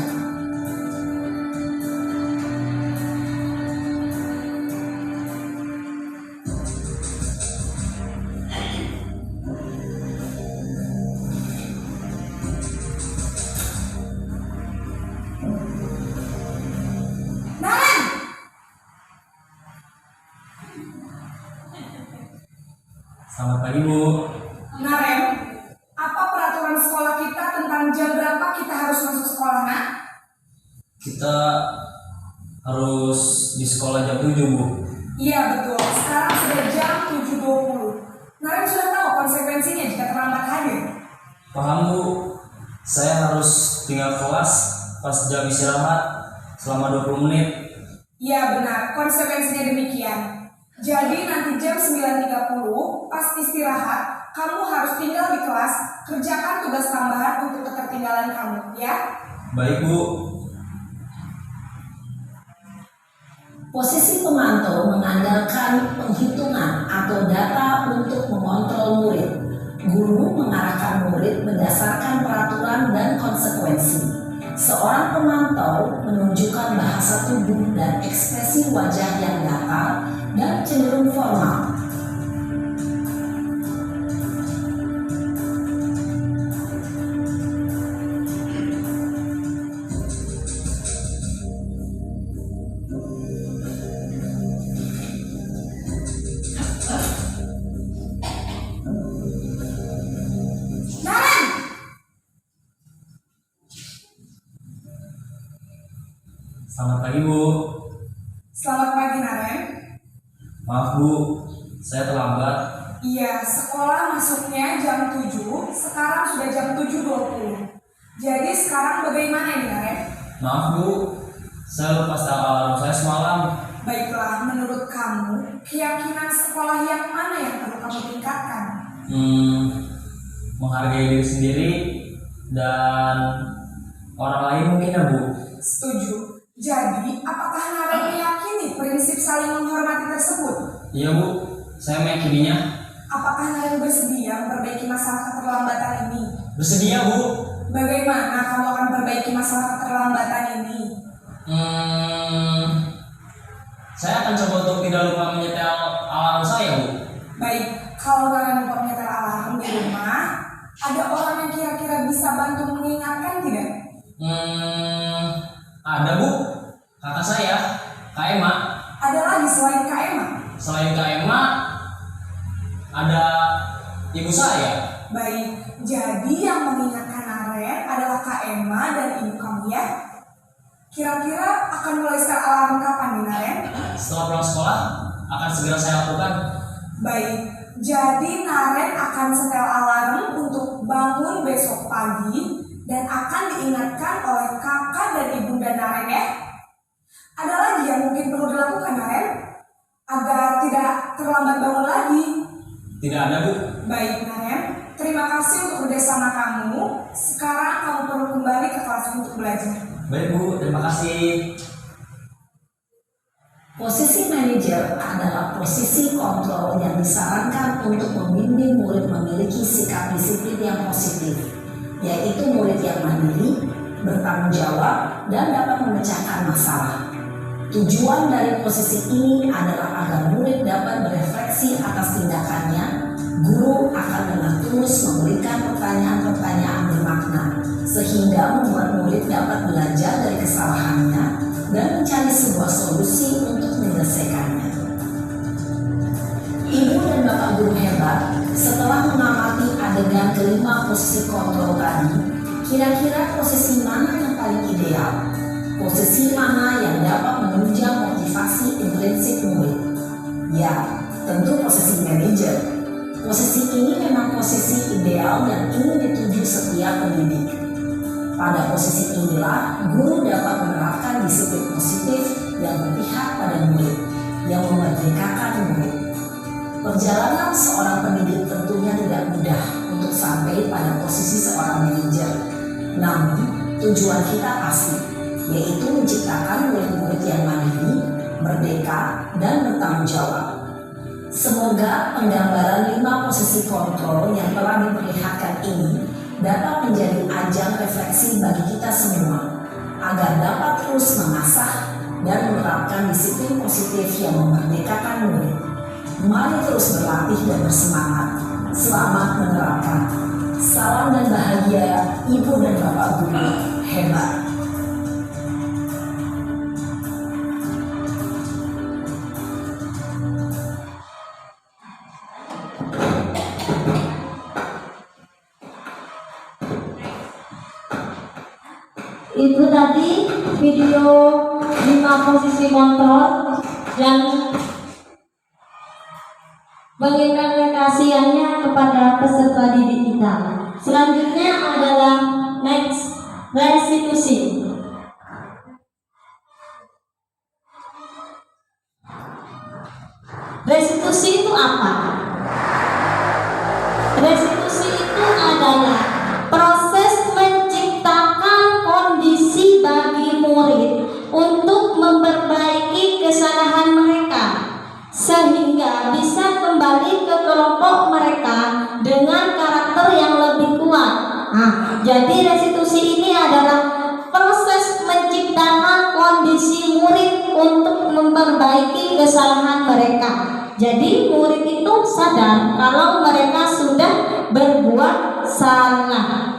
Naren! Selamat pagi Bu. Naren, apa peraturan sekolah kita tentang jam berapa kita harus masuk sekolah, nak? Kita harus di sekolah jam 7 Bu. Iya betul, sekarang sudah jam 7.20. Naren sudah tahu konsekuensinya jika terlambat hadir. Paham Bu, saya harus tinggal kelas pas jam istirahat selama 20 menit. Iya benar, konsekuensinya demikian. Jadi nanti jam 9.30 pas istirahat, kamu harus tinggal di kelas, kerjakan tugas tambahan untuk ketertinggalan kamu, ya? Baik Bu. Posisi pemantau mengandalkan penghitungan atau data untuk mengontrol murid. Guru mengarahkan murid berdasarkan peraturan dan konsekuensi. Seorang pemantau menunjukkan bahasa tubuh dan ekspresi wajah yang datar dan cenderung formal. Naren! Selamat pagi Bu. Selamat pagi Naren. Maaf Bu, saya terlambat. Iya, sekolah masuknya jam 7, sekarang sudah jam 7.20. Jadi sekarang bagaimana ini Naren? Maaf Bu, saya lupa setel alarm saya semalam. Baiklah, menurut kamu, keyakinan sekolah yang mana yang perlu kamu tingkatkan? Menghargai diri sendiri dan orang lain mungkin ya Bu. Setuju. Jadi, apakah Naren meyakini prinsip saling menghormati tersebut? Iya Bu, saya meyakininya. Apakah Naren bersedia memperbaiki masalah keterlambatan ini? Bersedia Bu. Bagaimana kamu akan memperbaiki masalah keterlambatan ini? Saya akan coba untuk tidak lupa menyetel alarm saya Bu. Baik, kalau Naren lupa menyetel alarm di rumah, ada orang yang kira-kira bisa bantu mengingatkan tidak? Ada Bu, kakak saya, Kak Emma. Ada lagi selain Kak Emma? Selain Kak Emma, ada ibu saya. Baik, jadi yang mengingatkan Naren adalah Kak Emma dan ibu kamu ya? Kira-kira akan mulai setel alarm kapan nih Naren? Setelah pulang sekolah, akan segera saya lakukan. Baik, jadi Naren akan setel alarm untuk bangun besok pagi dan akan diingatkan oleh kakak dan ibunda Naren ya. Ada lagi yang mungkin perlu dilakukan Naren agar tidak terlambat bangun lagi? Tidak ada Bu. Baik Naren, terima kasih untuk bersama kamu. Sekarang kamu perlu kembali ke kelas untuk belajar. Baik Bu, terima kasih. Posisi manajer adalah posisi kontrol yang disarankan untuk membimbing murid memiliki sikap disiplin yang positif, yaitu murid yang mandiri, bertanggung jawab, dan dapat memecahkan masalah. Tujuan dari posisi ini adalah agar murid dapat berefleksi atas tindakannya. Guru akan dengan tulus memberikan pertanyaan-pertanyaan bermakna, sehingga membuat murid dapat belajar dari kesalahannya dan mencari sebuah solusi untuk menyelesaikannya. Ibu dan Bapak guru hebat, setelah mengamati adegan kelima posisi kontrol tadi, kira-kira posisi mana yang paling ideal? Posisi mana yang dapat menunjang motivasi intrinsik murid? Ya, tentu posisi manajer. Posisi ini memang posisi ideal yang ingin dituju setiap pendidik. Pada posisi inilah, guru dapat menerapkan disiplin positif yang berpihak pada murid, yang memerdekakan murid. Perjalanan seorang pendidik tentunya tidak mudah untuk sampai pada posisi seorang manajer. Namun, tujuan kita pasti, yaitu menciptakan murid-murid yang mandiri, merdeka, dan bertanggung jawab. Semoga penggambaran 5 posisi kontrol yang telah diperlihatkan ini dapat menjadi ajang refleksi bagi kita semua, agar dapat terus mengasah dan menerapkan disiplin positif yang memerdekakan murid. Mari terus berlatih dan bersemangat. Selamat menerapkan. Salam dan bahagia Ibu dan Bapak guru hebat. Itu tadi video 5 posisi kontrol yang pengimplementasiannya kepada peserta didik kita. Selanjutnya adalah next, restitusi. Restitusi itu apa? Restitusi itu adalah proses menciptakan kondisi bagi murid untuk memperbaiki kesalahan mereka sehingga bisa kembali ke kelompok mereka dengan karakter yang lebih kuat. Jadi restitusi ini adalah proses menciptakan kondisi murid untuk memperbaiki kesalahan mereka. Jadi murid itu sadar kalau mereka sudah berbuat salah.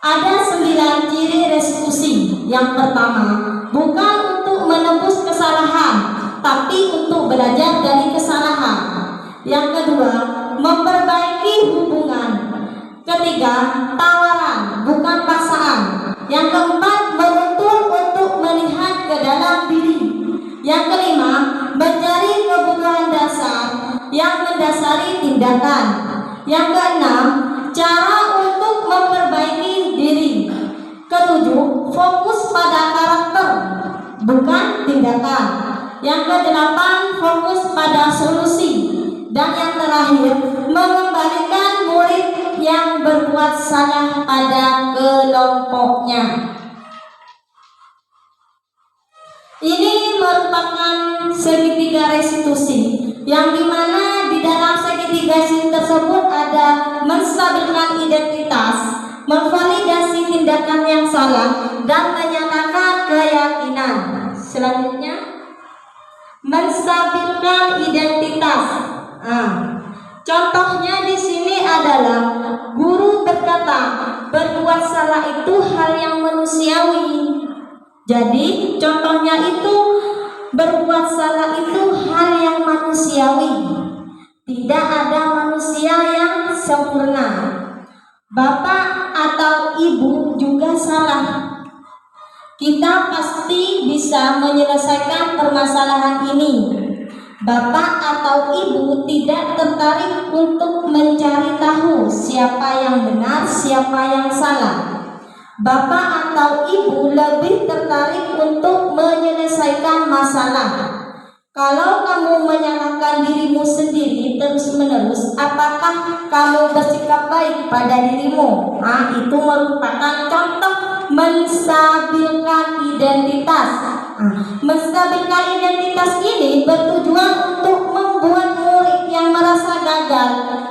Ada 9 ciri restitusi. Yang pertama, bukan untuk menebus kesalahan, tapi untuk belajar dari kesalahan. Yang kedua, memperbaiki hubungan. Ketiga, tawaran, bukan paksaan. Yang keempat, menuntut untuk melihat ke dalam diri. Yang kelima, mencari kebutuhan dasar yang mendasari tindakan. Yang keenam, cara untuk memperbaiki diri. Ketujuh, fokus pada karakter, bukan tindakan. Yang kedelapan, fokus pada solusi. Dan yang terakhir, mengembalikan murid yang berbuat salah pada kelompoknya. Ini merupakan segitiga restitusi, yang dimana di dalam segitiga tersebut ada menstabilkan identitas, memvalidasi tindakan yang salah, dan menyatakan keyakinan. Selanjutnya, menstabilkan identitas. Contohnya di sini adalah guru berkata, berbuat salah itu hal yang manusiawi. Jadi contohnya itu, berbuat salah itu hal yang manusiawi. Tidak ada manusia yang sempurna. Bapak atau ibu juga salah. Kita pasti bisa menyelesaikan permasalahan ini. Bapak atau ibu tidak tertarik untuk mencari tahu siapa yang benar, siapa yang salah. Bapak atau ibu lebih tertarik untuk menyelesaikan masalah. Kalau kamu menyalahkan dirimu sendiri terus-menerus, apakah kamu bersikap baik pada dirimu? Nah, itu merupakan contoh menstabilkan identitas. Menstabilkan identitas ini bertujuan untuk membuat murid yang merasa gagal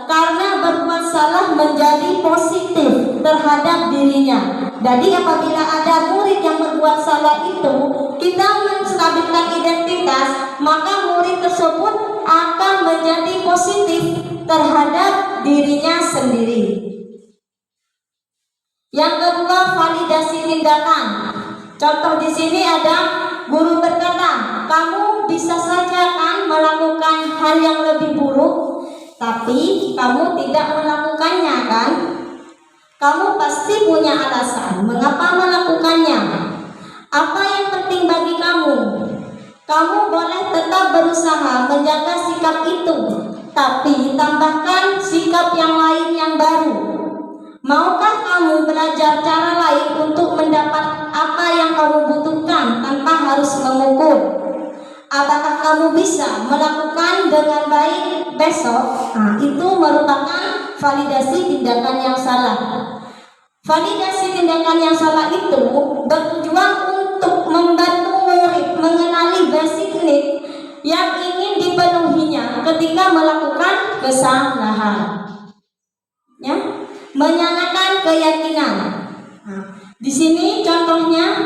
karena berbuat salah menjadi positif terhadap dirinya. Jadi apabila ada murid yang berbuat salah itu, kita menstabilkan identitas, maka murid tersebut akan menjadi positif terhadap dirinya sendiri. Yang kedua, validasi tindakan. Contoh di sini ada guru berkata, kamu bisa saja kan melakukan hal yang lebih buruk, tapi kamu tidak melakukannya kan? Kamu pasti punya alasan mengapa melakukannya. Apa yang penting bagi kamu? Kamu boleh tetap berusaha menjaga sikap itu, tapi tambahkan sikap yang lain yang baru. Maukah kamu belajar cara lain untuk mendapat apa yang kamu butuhkan tanpa harus memukul? Apakah kamu bisa melakukan dengan baik besok? Nah, itu merupakan validasi tindakan yang salah. Validasi tindakan yang salah itu bertujuan untuk membantu murid mengenali basic need yang ingin dipenuhinya ketika melakukan kesalahan. Ya, menyatakan keyakinan. Nah, di sini contohnya,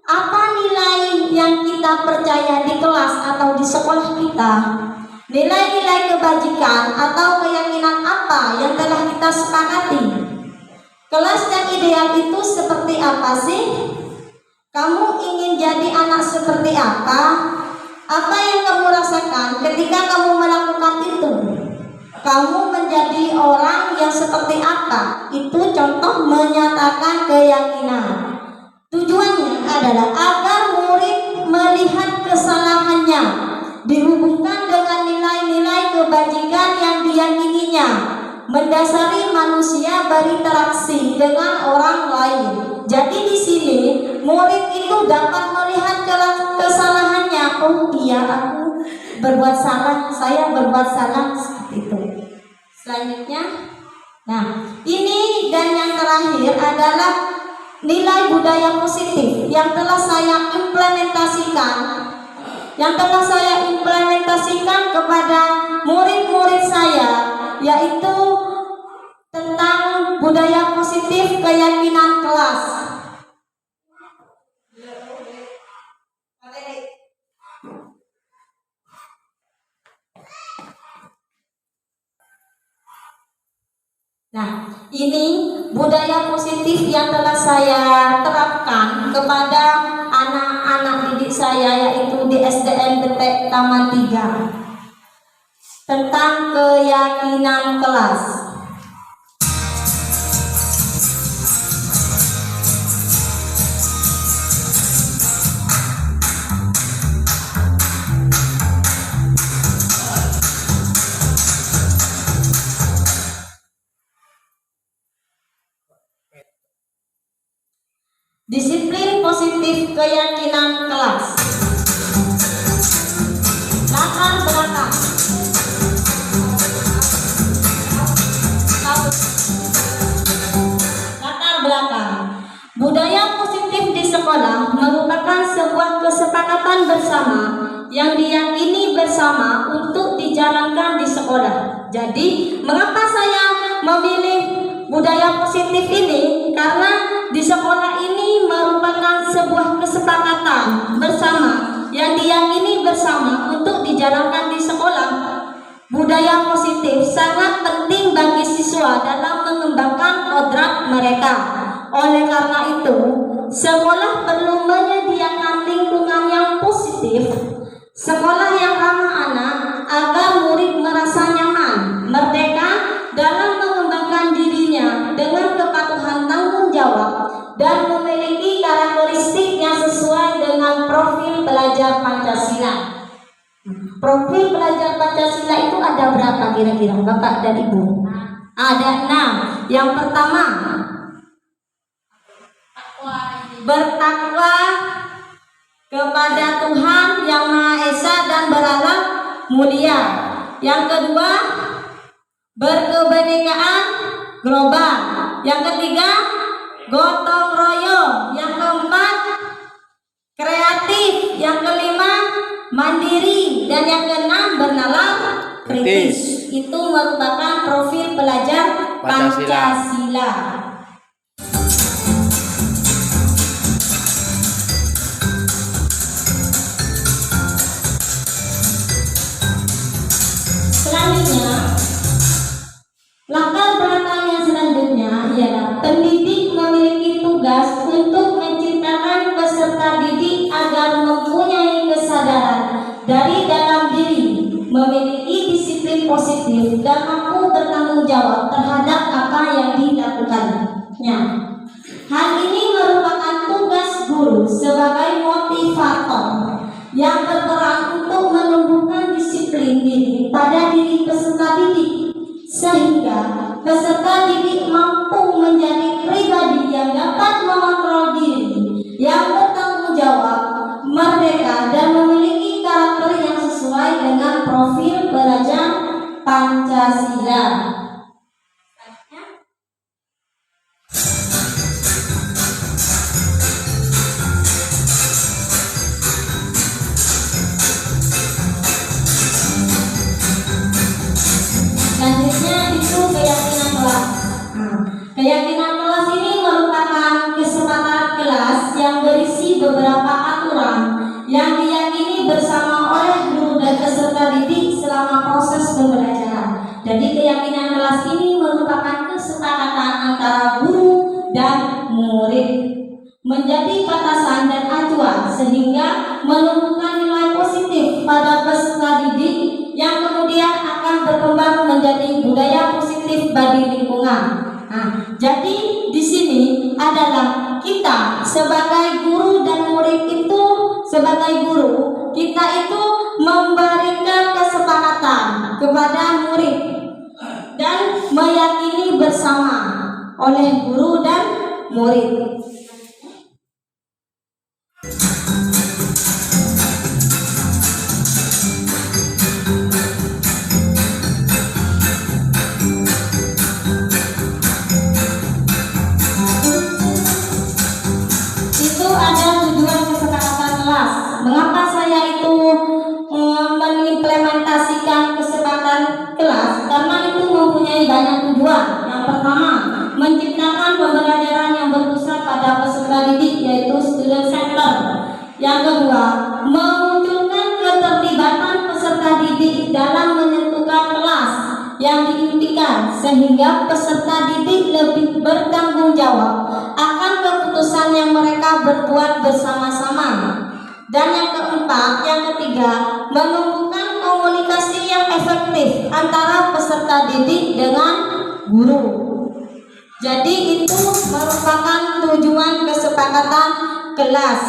apa nilai yang kita percaya di kelas atau di sekolah kita? Nilai-nilai kebajikan atau keyakinan apa yang telah kita sepakati? Kelas yang ideal itu seperti apa sih? Kamu ingin jadi anak seperti apa? Apa yang kamu rasakan ketika kamu melakukan itu? Kamu menjadi orang yang seperti apa? Itu contoh menyatakan keyakinan. Tujuannya adalah agar murid melihat kesalahannya dihubungkan dengan nilai-nilai kebajikan yang diyakininya, mendasari manusia berinteraksi dengan orang lain. Jadi di sini murid itu dapat melihat kesalahannya. Oh iya, aku berbuat salah, saya berbuat salah, seperti itu. Selanjutnya, nah ini dan yang terakhir adalah nilai budaya positif yang telah saya implementasikan kepada murid-murid saya, yaitu tentang budaya positif keyakinan kelas. Nah, ini budaya positif yang telah saya terapkan kepada anak-anak didik saya, yaitu di SDN Betek Taman 3, tentang keyakinan kelas. Disiplin positif keyakinan kelas. Latar belakang. Latar belakang. Budaya positif di sekolah merupakan sebuah kesepakatan bersama yang diyakini bersama untuk dijalankan di sekolah. Jadi, mengapa saya memilih budaya positif ini? Karena di sekolah ini merupakan sebuah kesepakatan bersama yang diyakini bersama untuk dijalankan di sekolah. Budaya positif sangat penting bagi siswa dalam mengembangkan kodrat mereka. Oleh karena itu, sekolah perlu menyediakan lingkungan yang positif, sekolah yang ramah anak, agar murid merasa nyaman, merdeka dalam mengembangkan dirinya dengan kepatuhan tanggung jawab dan memiliki karakteristik yang sesuai dengan profil pelajar Pancasila. Profil pelajar Pancasila itu ada berapa kira-kira Bapak dan Ibu? Ada 6. Yang pertama, bertakwa kepada Tuhan yang Maha Esa dan berakhlak mulia. Yang kedua, berkebenekaan global. Yang ketiga, gotong royong. Yang keempat, kreatif. Yang kelima, mandiri. Dan yang keenam, bernalar kritis. Itu merupakan profil pelajar Pancasila. Selanjutnya, latar belakang yang selanjutnya ialah pendidik memiliki tugas untuk menciptakan peserta didik agar mempunyai kesadaran dari dalam diri, memiliki disiplin positif dan mampu bertanggung jawab terhadap apa yang dilakukannya. Hal ini merupakan tugas guru sebagai motivator yang berperan untuk menumbuhkan disiplin diri pada diri peserta didik, sehingga peserta didik mampu menjadi pribadi yang dapat mengontrol diri, yang bertanggung jawab, merdeka, dan memiliki karakter yang sesuai dengan profil pelajar Pancasila. Selanjutnya itu keyakinan kelas. Keyakinan kelas ini merupakan kesepakatan kelas yang berisi beberapa aturan yang diyakini bersama oleh guru dan peserta didik selama proses pembelajaran. Jadi keyakinan kelas ini merupakan kesepakatan antara guru dan murid, menjadi batasan dan acuan sehingga menumbuhkan nilai positif pada peserta didik yang kemudian akan berkembang menjadi budaya positif bagi lingkungan. Jadi di sini adalah kita sebagai guru dan murid itu, sebagai guru kita itu memberikan kesepakatan kepada murid dan meyakini bersama oleh guru dan murid. Mengapa saya itu mengimplementasikan kesepakatan kelas? Karena itu mempunyai banyak tujuan. Yang pertama, menciptakan pembelajaran yang berpusat pada peserta didik, yaitu student center. Yang kedua, memunculkan keterlibatan peserta didik dalam menentukan kelas yang diimpikan, sehingga peserta didik lebih bertanggung jawab akan keputusan yang mereka berbuat bersama-sama. Dan yang keempat, yang ketiga, menumbuhkan komunikasi yang efektif antara peserta didik dengan guru. Jadi itu merupakan tujuan kesepakatan kelas.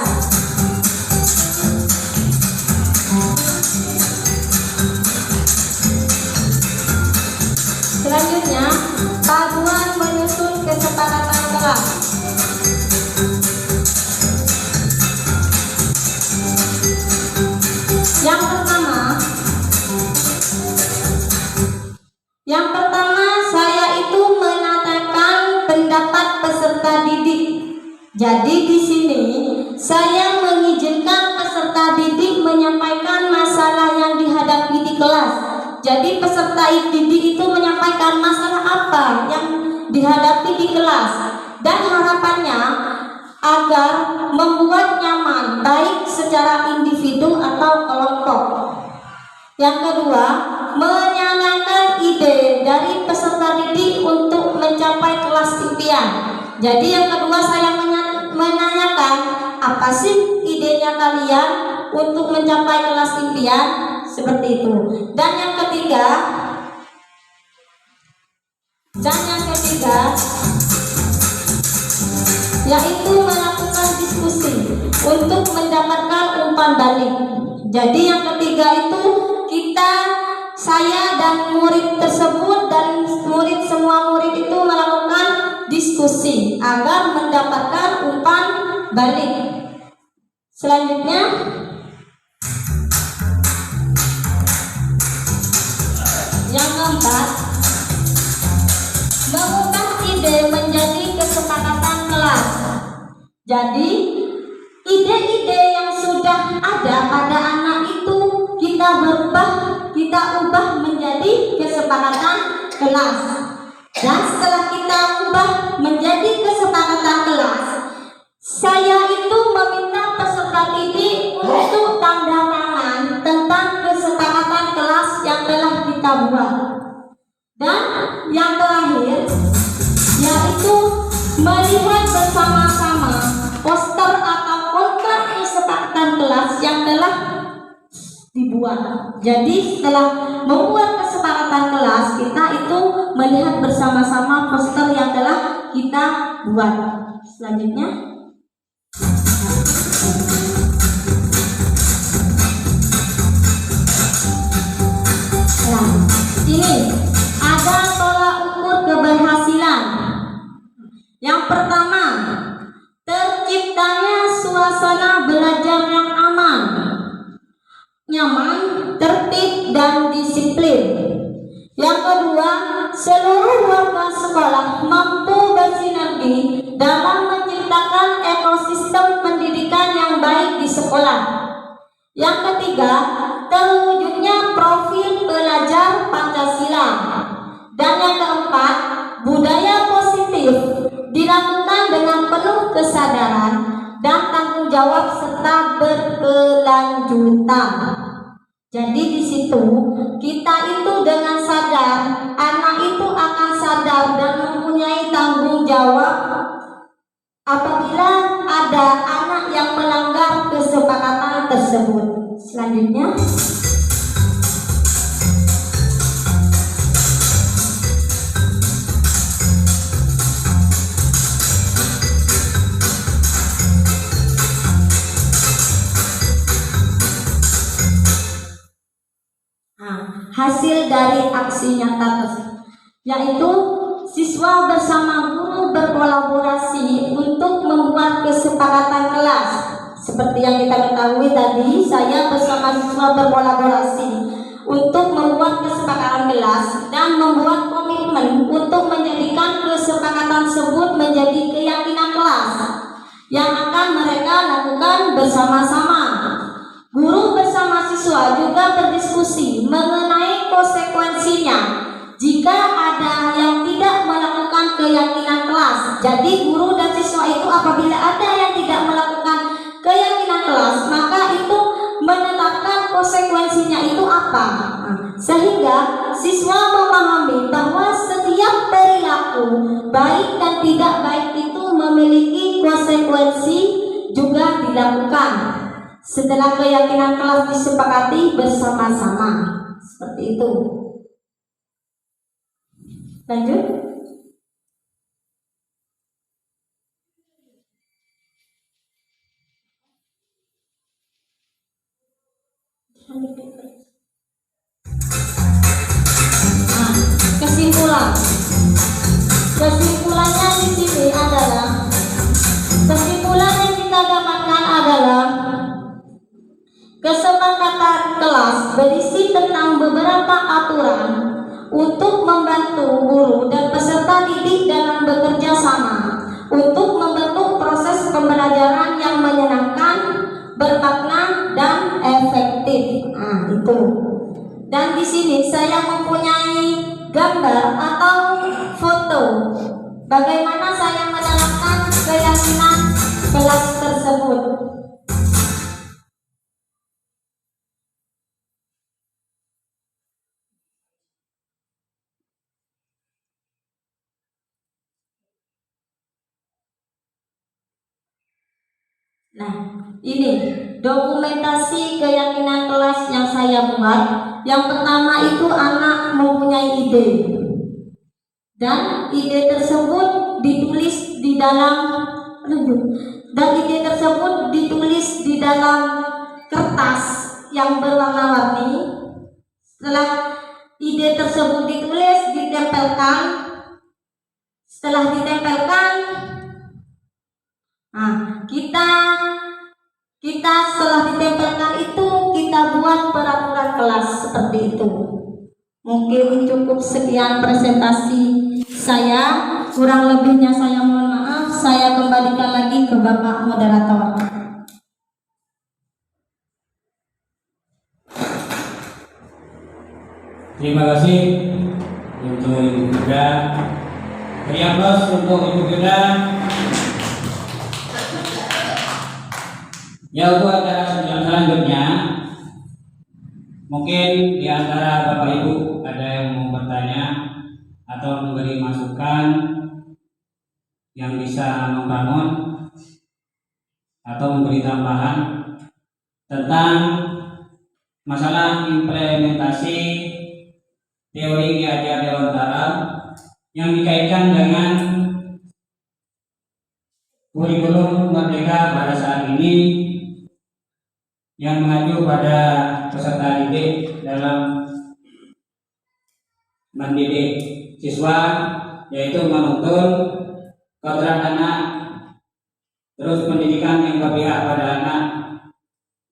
Selanjutnya, paduan menyusun kesepakatan kelas. Yang pertama saya itu menyatakan pendapat peserta didik. Jadi di sini saya mengizinkan peserta didik menyampaikan masalah yang dihadapi di kelas. Jadi peserta didik itu menyampaikan masalah apa yang dihadapi di kelas, dan harapannya agar membuat nyaman baik secara individu atau kelompok. Yang kedua, menyalakan ide dari peserta didik untuk mencapai kelas impian. Jadi yang kedua saya menanyakan apa sih idenya kalian untuk mencapai kelas impian, seperti itu. Dan yang ketiga yaitu melakukan diskusi untuk mendapatkan umpan balik. Jadi yang ketiga itu saya dan murid tersebut dan semua murid itu melakukan diskusi agar mendapatkan umpan balik. Selanjutnya, yang keempat, mengubah ide menjadi kesepakatan kelas. Jadi, ide-ide yang sudah ada pada anak itu kita ubah menjadi kesepakatan kelas. Dan setelah kita ubah menjadi kesepakatan kelas, saya itu meminta peserta didik untuk tanda tangan tentang kesepakatan kelas yang telah kita buat. Dan yang terakhir, yaitu melihat bersama-sama poster atau kontrak kesepakatan kelas yang telah dibuat. Jadi setelah membuat kesepakatan kelas, kita itu melihat bersama-sama poster yang telah kita buat. Selanjutnya, nah, ini ada tolak ukur keberhasilan. Yang pertama, terciptanya suasana belajar yang aman, nyaman, tertib, dan disiplin. Yang kedua, seluruh warga sekolah mampu bersinergi dalam menciptakan ekosistem pendidikan yang baik di sekolah. Yang ketiga, terwujudnya profil pelajar Pancasila. Dan yang keempat, budaya positif dilakukan dengan penuh kesadaran dan tanggung jawab serta berkelanjutan. Jadi di situ kita itu dengan sadar, anak itu akan sadar dan mempunyai tanggung jawab apabila ada anak yang melanggar kesepakatan tersebut. Selanjutnya, hasil dari aksi nyata tersebut, yaitu siswa bersama guru berkolaborasi untuk membuat kesepakatan kelas. Seperti yang kita ketahui tadi, saya bersama siswa berkolaborasi untuk membuat kesepakatan kelas dan membuat komitmen untuk menjadikan kesepakatan tersebut menjadi keyakinan kelas yang akan mereka lakukan bersama-sama. Guru bersama siswa juga berdiskusi mengenai konsekuensinya jika ada yang tidak melakukan keyakinan kelas. Jadi guru dan siswa itu apabila ada yang tidak melakukan keyakinan kelas, maka itu menetapkan konsekuensinya itu apa. Sehingga siswa memahami bahwa setiap perilaku baik dan tidak baik itu memiliki konsekuensi juga dilakukan setelah keyakinan kelas disepakati bersama-sama. Seperti itu. Lanjut. Kesimpulan. Kesimpulannya di sini adalah, kesimpulan yang kita dapatkan adalah kesepakatan kelas berisi tentang beberapa aturan untuk membantu guru dan peserta didik dalam bekerja sama untuk membentuk proses pembelajaran yang menyenangkan, bermakna, dan efektif. Itu. Dan di sini saya mempunyai gambar atau foto bagaimana saya menerapkan keyakinan kelas tersebut. Nah, ini dokumentasi keyakinan kelas yang saya buat. Yang pertama itu anak mempunyai ide, dan ide tersebut ditulis di dalam kertas yang berwarna-warni. Setelah ide tersebut ditulis, ditempelkan. Setelah ditempelkan, Kita setelah ditempelkan itu kita buat peraturan kelas seperti itu. Mungkin cukup sekian presentasi saya, kurang lebihnya saya mohon maaf. Saya kembalikan lagi ke Bapak Moderator. Terima kasih untuk Ibu Firda. Beri aplaus untuk Ibu Firda. Ya, untuk acara selanjutnya, mungkin di antara Bapak Ibu ada yang mau bertanya atau memberi masukan yang bisa membangun atau memberi tambahan tentang masalah implementasi teori Ki Hajar Dewantara yang dikaitkan dengan kurikulum Merdeka pada saat ini yang mengacu pada peserta didik dalam mendidik siswa, yaitu menuntun kodrat anak, terus pendidikan yang berpihak pada anak,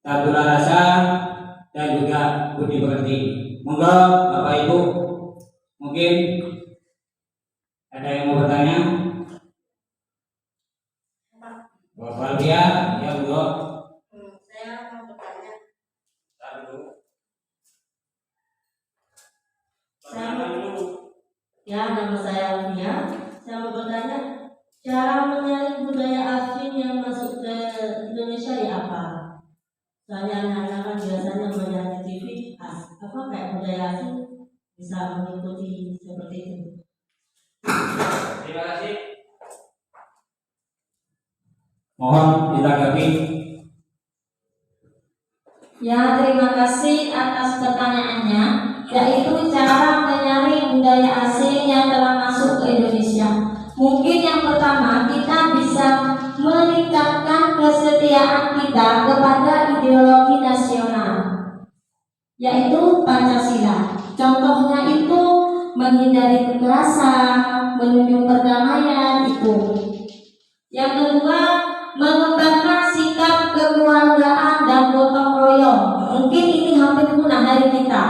tabula rasa, dan juga budi pekerti. Monggo Bapak Ibu, mungkin ada yang mau bertanya? Bapak Dia, ya monggo. Saya mau bertanya. Nama saya Alvia. Saya mau bertanya, cara menyaring budaya asing yang masuk ke Indonesia ya apa? Soalnya anak-anak kan biasanya melihat di TV, apa kayak budaya asing bisa mengikuti seperti itu. Terima kasih. Mohon ditanggapi. Ya, terima kasih atas pertanyaannya, yaitu cara menyaring budaya asing yang telah masuk ke Indonesia. Mungkin yang pertama, kita bisa meningkatkan kesetiaan kita kepada ideologi nasional, yaitu Pancasila. Contohnya itu menghindari kekerasan, menunjukkan perdamaian itu. Yang kedua, mengembangkan sikap kekeluargaan dan gotong royong. Mungkin ini hampir punah dari kita.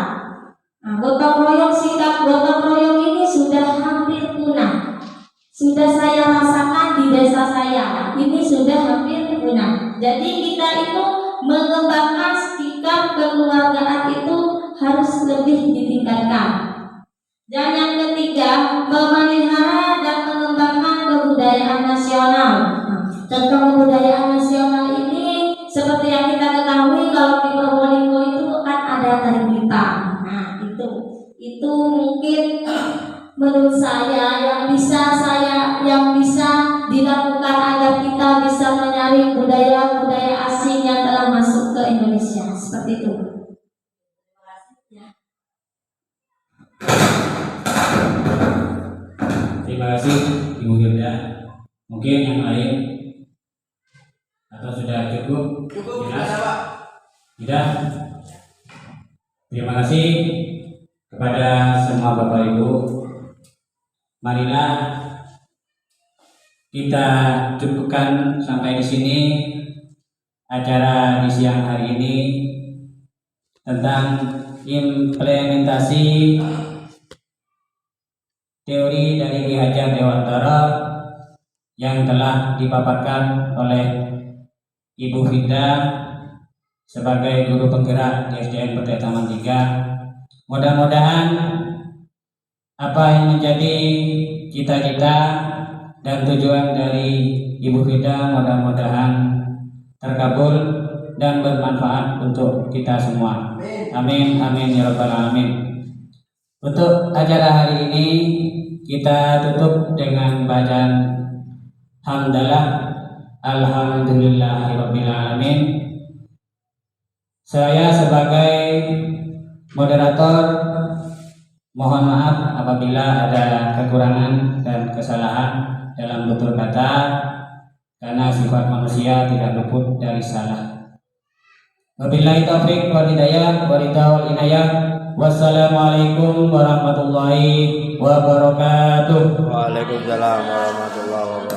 Nah, gotong royong, sikap gotong royong ini sudah hampir punah. Sudah saya rasakan di desa saya. Ini sudah hampir punah. Jadi kita itu mengembangkan sikap kekeluargaan itu harus lebih ditingkatkan. Dan yang ketiga, memelihara dan mengembangkan kebudayaan nasional. Contoh kebudayaan nasional ini seperti yang kita ketahui, kalau di Probolinggo itu kan ada tari kita. Nah, itu mungkin menurut saya yang bisa dilakukan agar kita bisa menyaring budaya-budaya asing yang telah masuk ke Indonesia. Seperti itu. Terima kasih Ibu Firda. Mungkin yang lain atau sudah cukup? Cukup, Jelas? tidak Pak. Tidak. Terima kasih kepada semua Bapak Ibu. Marilah kita cukupkan sampai di sini acara di siang hari ini tentang implementasi teori dari Ki Hajar Dewantara yang telah dipaparkan oleh Ibu Firda sebagai guru penggerak di SDN Petai Taman 3. Mudah-mudahan apa yang menjadi cita-cita dan tujuan dari Ibu Firda mudah-mudahan terkabul dan bermanfaat untuk kita semua. Amin, amin ya rabbal alamin. Untuk acara hari ini kita tutup dengan bacaan hamdalah alhamdulillahirabbil alamin. Saya sebagai moderator mohon maaf apabila ada kekurangan dan kesalahan dalam tutur kata, karena sifat manusia tidak luput dari salah. Wabillahi taufiq wal hidayah wa ridha inayah. Wassalamualaikum warahmatullahi wabarakatuh. Waalaikumsalam warahmatullahi wabarakatuh.